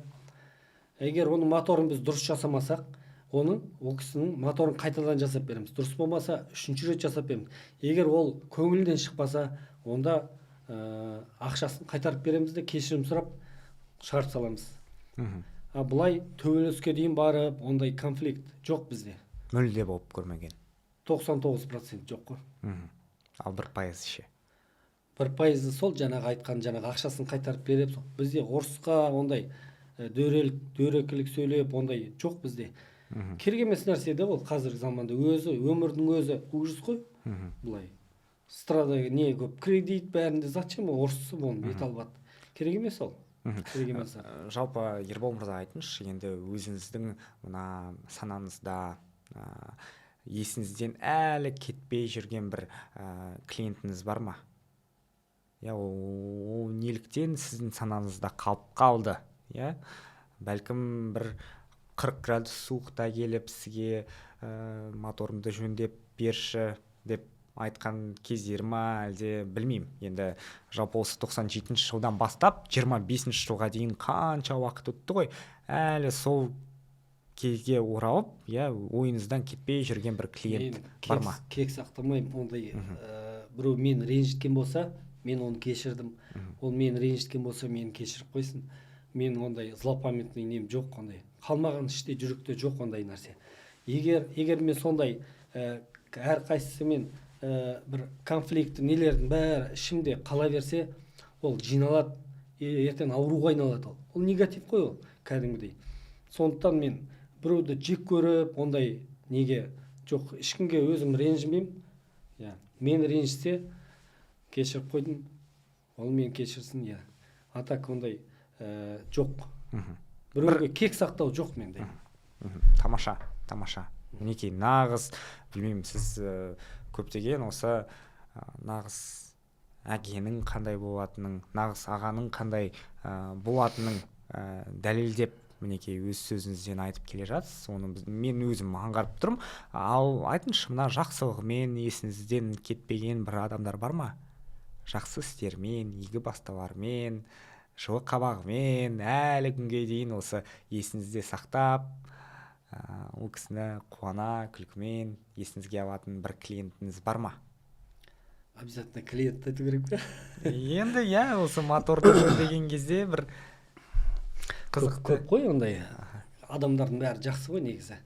Егер оның моторын біз дұрыс жасамасақ, ол кісінің моторын қайтадан жасап береміз. Дұрыс болмаса, үшінші рет жасап береміз. Егер ол көңілден шықпаса, онда ақшасын қайтарып береміз де кешірім сұрап шығарып саламыз. Бұлай төбелеске дейін барып, ондай конфликт жоқ бізде. Мүлде болып көрмеген. 99% жоқ қой. Ал 1% ше? 1% сол жаңағы айтқан ақшасын қайтарып беріп, бізде орысқа ондай дөрекілік сөйлеп, ондай жоқ бізде. Керек емес нәрсе де ол қазіргі заманда өмірдің өзі ужас қой. Бұлай страда не көп кредит бәрінде зачем орыссы оны бет албады. Керек емес ол. Жалпы Ербол мырза айтыңызшы, енді өзіңіздің мына санаңызда есіңізден әлі кетпей жүрген бір клиентіңіз бар ма? Ол неліктен сіздің санаңызда қалып қалды? Бәлкім бір 40 градус суықта келіп сізге моторымды жөндеп берші деп айтқан кездер ма, әлде білмеймін. Енді жалпы осы 97-ші жылдан бастап 25-ші жылға дейін қанша уақыт өтті ғой, әлі сол кезге оралып, ойыңыздан кетпей жүрген бір клиент бар ма? Кек сақтамаймын. Ондай біреу мені ренжіткен болса, мен оны кешірдім. Ол мені ренжіткен болса, мені кешіріп қойсын. Мен ондай злопамятный нем жоқ, ондай. Қалмаған іште жүректе жоқ ондай нәрсе. Егер мен сондай әрқайсысымен бір конфликті нелердің бәрі ішімде қала берсе, ол жиналады, ертең ауруға айналады. Ол негатив қой, ол кәдімгідей. Сондықтан мен біреуді жек көріп, ондай неге жоқ, ешкімге өзім ренжімеймін. Мен ренжісе кешіріп қойдым, ол мен кешірсін. А так ондай жоқ. Біреуге кек сақтау жоқ менде. Тамаша. Мінекей нағыз, білмеймін, сіз көптеген осы нағыз әкенің қандай болатынын, нағыз ағаның қандай болатынын дәлелдеп мінекей өз сөзіңізден айтып келе жатсыз. Оны мен өзім аңғарып тұрмын. Ал айтыңызшы, мына жақсылығымен есіңізден кетпеген бір адамдар бар ма? Жақсы істермен, игі басталармен, жылы қабағымен әлі күнге дейін осы есіңізде сақтап, ол кісіні қуана, күлкімен есіңізге алатын бір клиентіңіз бар ма? Обязательно клиент айту керек пе? Енді осы моторды жөндеген кезде бір қызық көп қой ондай. Адамдардың бәрі жақсы ғой негізі.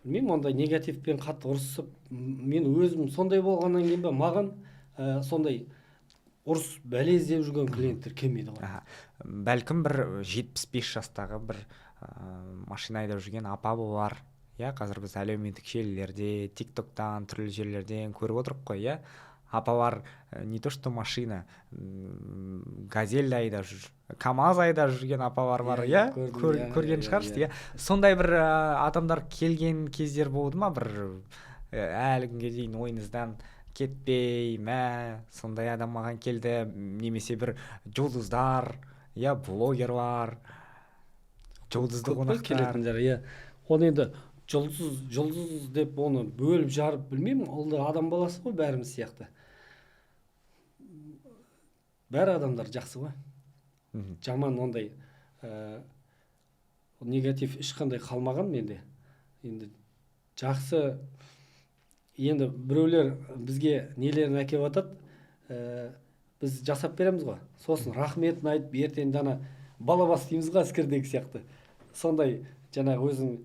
Білмеймін, ондай негативпен қатты ұрысып, мен өзім сондай болғаннан кейін ба, маған сондай ұрыс бәле іздеп жүрген клиенттер келмейді ғой. Бәлкім бір 75 жастағы бір машина айдап жүрген апа болар. Қазір біз әлеуметтік желілерде, тиктоктан, түрлі жерлерден көріп отырып қой, апалар не то что машина, газель айдап жүр, КамАЗ айдап жүрген апалар бар, көрген шығарсыз. Сондай бір адамдар келген кездер болды ма, бір әлі күнге дейін ойыңыздан кетпей, сондай адам маған келді, немесе бір жұлдыздар, блогерлар, жұлдызды қонақтар. Оны енді жұлдыз деп оны бөліп жарып білмеймін, ол да адам баласы ғой, бәріміз сияқты. Бәрі адамдар жақсы ғой. Жаман ондай негатив ешқандай қалмаған менде. Енді жақсы, енді біреулер бізге нелерін әкеп атады, біз жасап береміз ғой. Сосын рахметін айтып, ертең жаңа балабас дейміз ғой, әскердегі сияқты. Сондай жаңағы өзің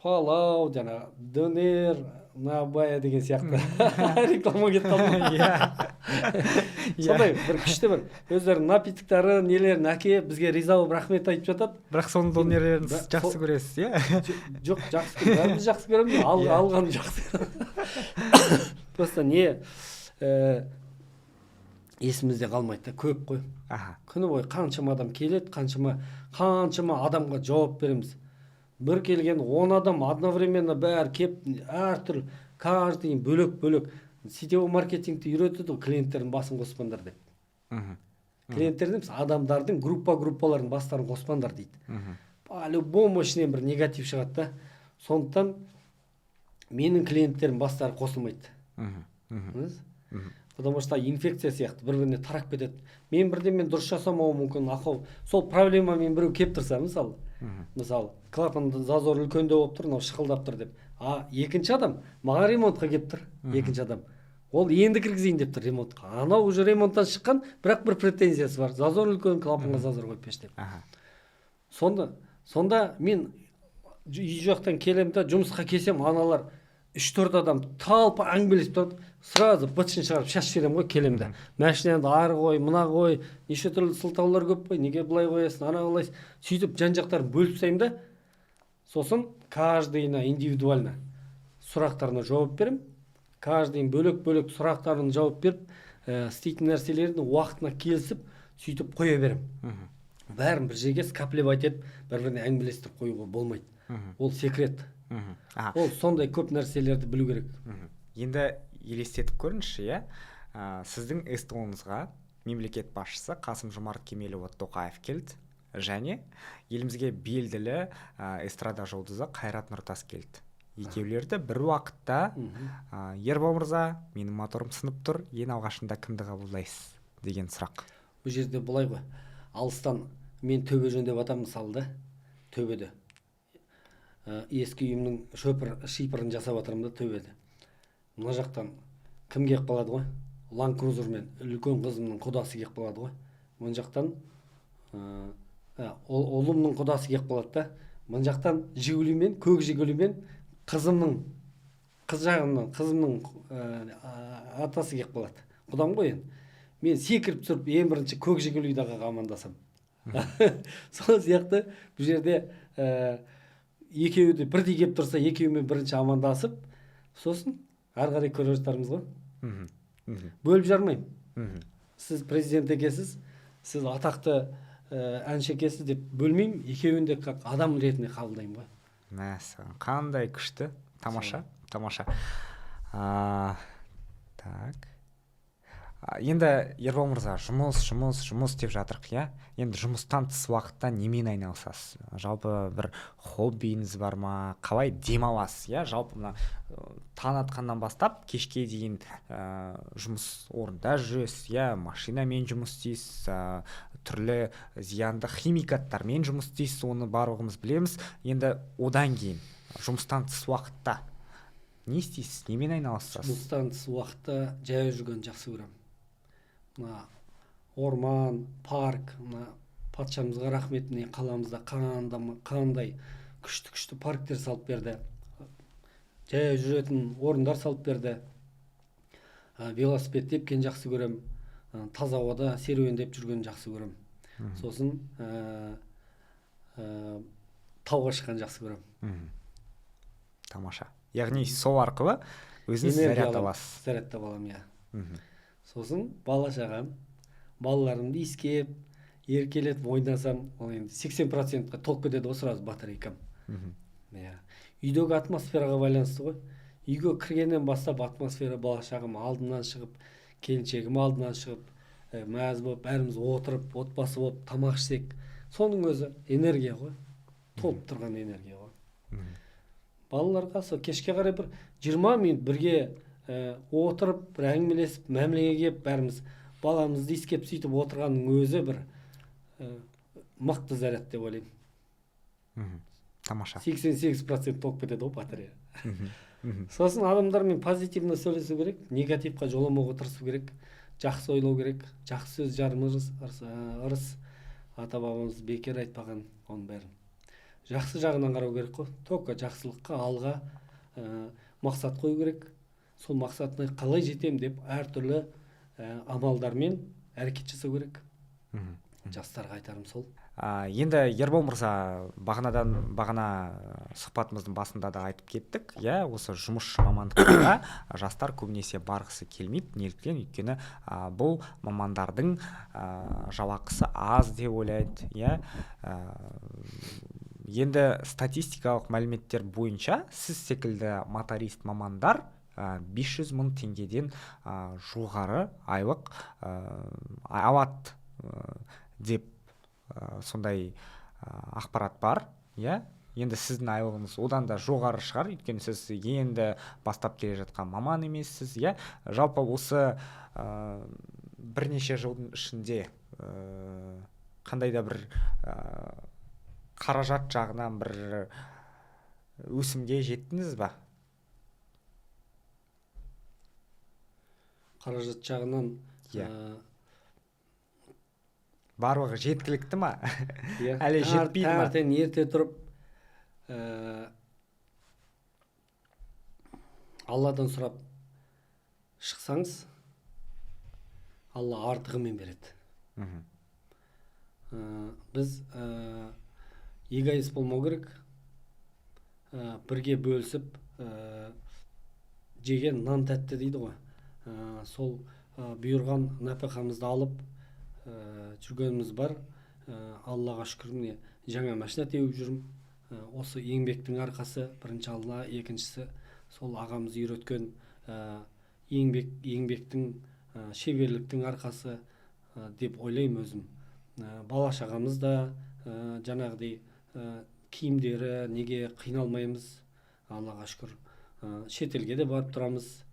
палау жаңағы донер набая деген сияқты реклама кетіп қалды. Сондай бір күшті бір өздерінің напитоктарын нелерін әкеліп бізге риза болып рахмет айтып жатады. Бірақ соның донерлерін сіз жақсы көресіз, иә? Жоқ, жақсы көремін, бәріміз жақсы көреміз, алғанын жақсы көремін. Просто не есімізде қалмайды да, көп қой. Күні бойы қаншама адам келеді, қаншама адамға жауап береміз. Бір келген 10 адам одновременно бәрі кеп, әртүрлі, каждый бөлек-бөлек сетевой маркетингті үйретеді ғой, клиенттердің басын қоспаңдар деп. Клиенттердің адамдардың группалардың бастарын қоспаңдар дейді. По-любому ішінен бір негатив шығады да. Сондықтан менің клиенттерім бастары қосылмайды. Потому что инфекция сияқты бір-біріне тарап кетеді. Мен дұрыс жасамауым мүмкін, ақау. Сол проблемамен біреу кеп тұрса, мысалы, клапанды зазор үлкендеу болып тұр, шықылдап тұр деп. Екінші адам маған ремонтқа кеп тұр, екінші адам. Ол енді кіргізейін деп тұр ремонтқа. Анау уже ремонттан шыққан, бірақ бір претензиясы бар. Зазор үлкен, клапанға зазор қойып берші деп. Сонда мен үй жақтан келем да, жұмысқа келсем, аналар 3-4 адам талпы әңгімелесіп тұрады. Сразу бытшын шығарып шашып жіберем ғой келемді. Машинаны ары қой, мына қой, неше түрлі сылтаулар көп қой, неге былай қоясың, ана қалайсың. Сөйтіп жан-жақтарын бөліп тастаймын да. Сосын каждыйына индивидуально сұрақтарына жауап берем. Каждыйын бөлек-бөлек сұрақтарына жауап беріп, істейтін нәрселерін уақытына келісіп, сөйтіп қоя берем. Бәрін бір жерге скаплеп айтып, бір-біріне әңгімелестіріп қоюға болмайды. Ол секрет. Ол сондай көп нәрселерді білу керек. Енді елестетіп көріңізші, иә? Сіздің СТО-ңызға мемлекет басшысы Қасым-Жомарт Кемелұлы Тоқаев келді, және елімізге белгілі эстрада жұлдызы Қайрат Нұртас келді. Екеулерді бір уақытта Ербол мырза, менің моторым сынып тұр, ең алғашында кімді қабылдайсыз деген сұрақ. Бұл жерде былай ғой, алыстан мен төбе жөндеп атам мысалды, төбеде. Ескі үйімнің шипырын жасап атырым да төбеде. Мына жақтан кім кеп қалады ғой? Land Cruiserмен үлкен қызымның құдасы кеп қалады ғой. Мына жақтан ұлымның құдасы кеп қалады да. Мына жақтан Жигулимен, көк Жигулимен қызымның атасы кеп қалады. Құдам ғой енді. Мен секіріп түсіріп ең бірінші көк Жигулидағы амандасам. Сол сияқты бұл жерде екеуі де бірдей кеп тұрса, екеуімен бірінші амандасып, сосын ары қарай көре жатармыз ғой. Бөліп жармаймын. Сіз президент екесіз, сіз атақты әнші екесіз деп бөлмеймін, екеуін де адам ретінде қабылдаймын ғой. Мәсәлән, қандай күшті, тамаша. Так. Енді Ербол мырза, жұмыс деп жатырық, иә? Енді жұмыстан тыс уақытта немен айналысасыз? Жалпы бір хоббиіңіз бар ма? Қалай демаласыз, иә? Жалпы мына таң атқаннан бастап кешке дейін жұмыс орнында жүресіз, иә? Машинамен жұмыс істейсіз, түрлі зиянды химикаттармен жұмыс істейсіз, оны барлығымыз білеміз. Енді одан кейін жұмыстан тыс уақытта не істейсіз? Немен айналысасыз? Жұмыстан тыс уақытта жаяу жүргенді жақсы көремін. Орман, парк, патшамызға рахмет, қаламызда қандай күшті парктер салып берді. Жаяу жүретін орындар салып берді. Велосипед тепкен жақсы көрем. Таза ауада серуендеп жүрген жақсы көрем. Сосын тауға шыққан жақсы көрем. Тамаша. Яғни сол арқылы өзіңіз заряд аласыз. Заряд табалам, иә. Сосын бала-шағам, балаларымды иіскеп, еркелетіп ойнасам, ол енді 80%-қа толып кетеді ғой сразу батарейкам. Үйдегі атмосфераға байланысты ғой. Үйге кіргеннен бастап атмосфера, бала-шағам алдынан шығып, келіншегім алдынан шығып, мәз болып, бәріміз отырып, отбасы болып, тамақ ішсек, соның өзі энергия ғой. Толып тұрған энергия ғой. Балаларға кешке қарай бір 20 минут бірге отырып, бір әңгімелесіп, мәмілеге кеп, бәріміз баламызды иіскеп сөйтіп отырғанның өзі бір мықты заряд деп ойлаймын. Тамаша. 88% толып кетеді ғой батарея. Сосын адамдармен позитивно сөйлесу керек, негативқа жоламауға тырысу керек, жақсы ойлау керек, жақсы сөз жарым ырыс, ата бабамыз бекер айтпаған оның бәрін. жақсы жағынан қарау керек қой, только жақсылыққа, алға мақсат қою керек. Сол мақсатына қалай жетем деп әртүрлі амалдармен әрекет жасау керек. Жастарға айтарым сол. Енді Ербол мырза, бағана сұхбатымыздың басында да айтып кеттік, осы жұмысшы мамандыққа жастар көбінесе барғысы келмейді. Неліктен? Өйткені бұл мамандардың жалақысы аз деп ойлайды. Енді статистикалық мәліметтер бойынша сіз секілді моторист мамандар 500 мың теңгеден жоғары айлық алады деп сондай ақпарат бар. Енді сіздің айлығыңыз одан да жоғары шығар, өйткені сіз енді бастап келе жатқан маман емессіз. Жалпы осы бірнеше жылдың ішінде қандай да бір қаражат жағынан бір өсімге жеттіңіз ба? Қаражат жағынан барлығы жеткілікті ма? Әлі жетпейді ма? Таңертең ерте тұрып Алладан сұрап шықсаңыз, Алла артығымен береді. Біз эгоист болмау керек, бірге бөлісіп жеген нан тәтті дейді ғой. Сол бұйырған нәпақамызды алып жүргеніміз бар. Аллаға шүкір, міне жаңа машина теуіп жүрмін. Осы еңбектің арқасы, бірінші Алла, екіншісі сол ағамыз үйреткен еңбектің, шеберліктің арқасы деп ойлаймын өзім. Бала шағамыз да жаңағыдай киімдері, неге қиналмаймыз, Аллаға шүкір. Шетелге де барып тұрамыз.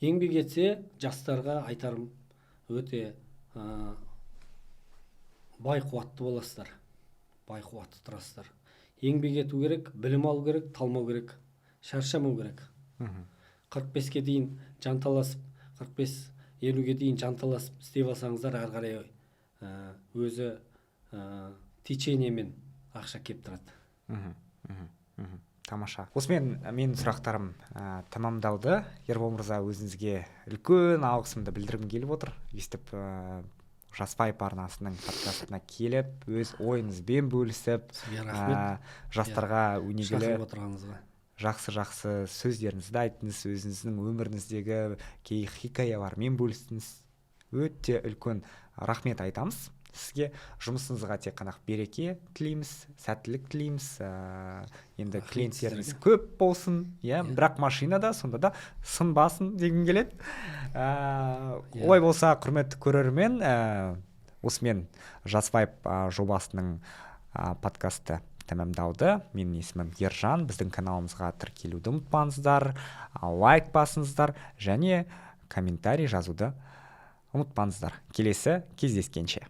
Еңбек етсе, жастарға айтарым, өте бай қуатты боласыздар, бай қуатты тұрасыздар. Еңбек ету керек, білім алу керек, талмау керек, шаршамау керек. 45-ке дейін жанталасып, 45-50-ге дейін жанталасып істеп алсаңыздар, ары қарай өзі течениемен ақша кеп тұрады. Тамаша. Осымен менің сұрақтарым тамамдалды. Ербол мырза, өзіңізге үлкен алғысымды білдіргім келіп отыр. Естіп Жас Пайп арнасының подкастына келіп, өз ойыңызбен бөлісіп, жастарға өнегелі жақсы сөздеріңізді айттыңыз, өзіңіздің өміріңіздегі кей хикаялармен бөлістіңіз. Өте үлкен рахмет айтамыз сізге. Жұмысыңызға тек қана береке тілейміз, сәттілік тілейміз. Енді клиенттеріңіз көп болсын, бірақ машинада сонда да сынбасын дегім келеді. Олай болса, құрметті көрермен, осымен Жас Пайп жобасының подкасты тәмамдалды. Менің есімім Ержан. Біздің каналымызға тіркелуді ұмытпаңыздар, лайк басыңыздар және комментарий жазуды ұмытпаңыздар. Келесі кездескенше.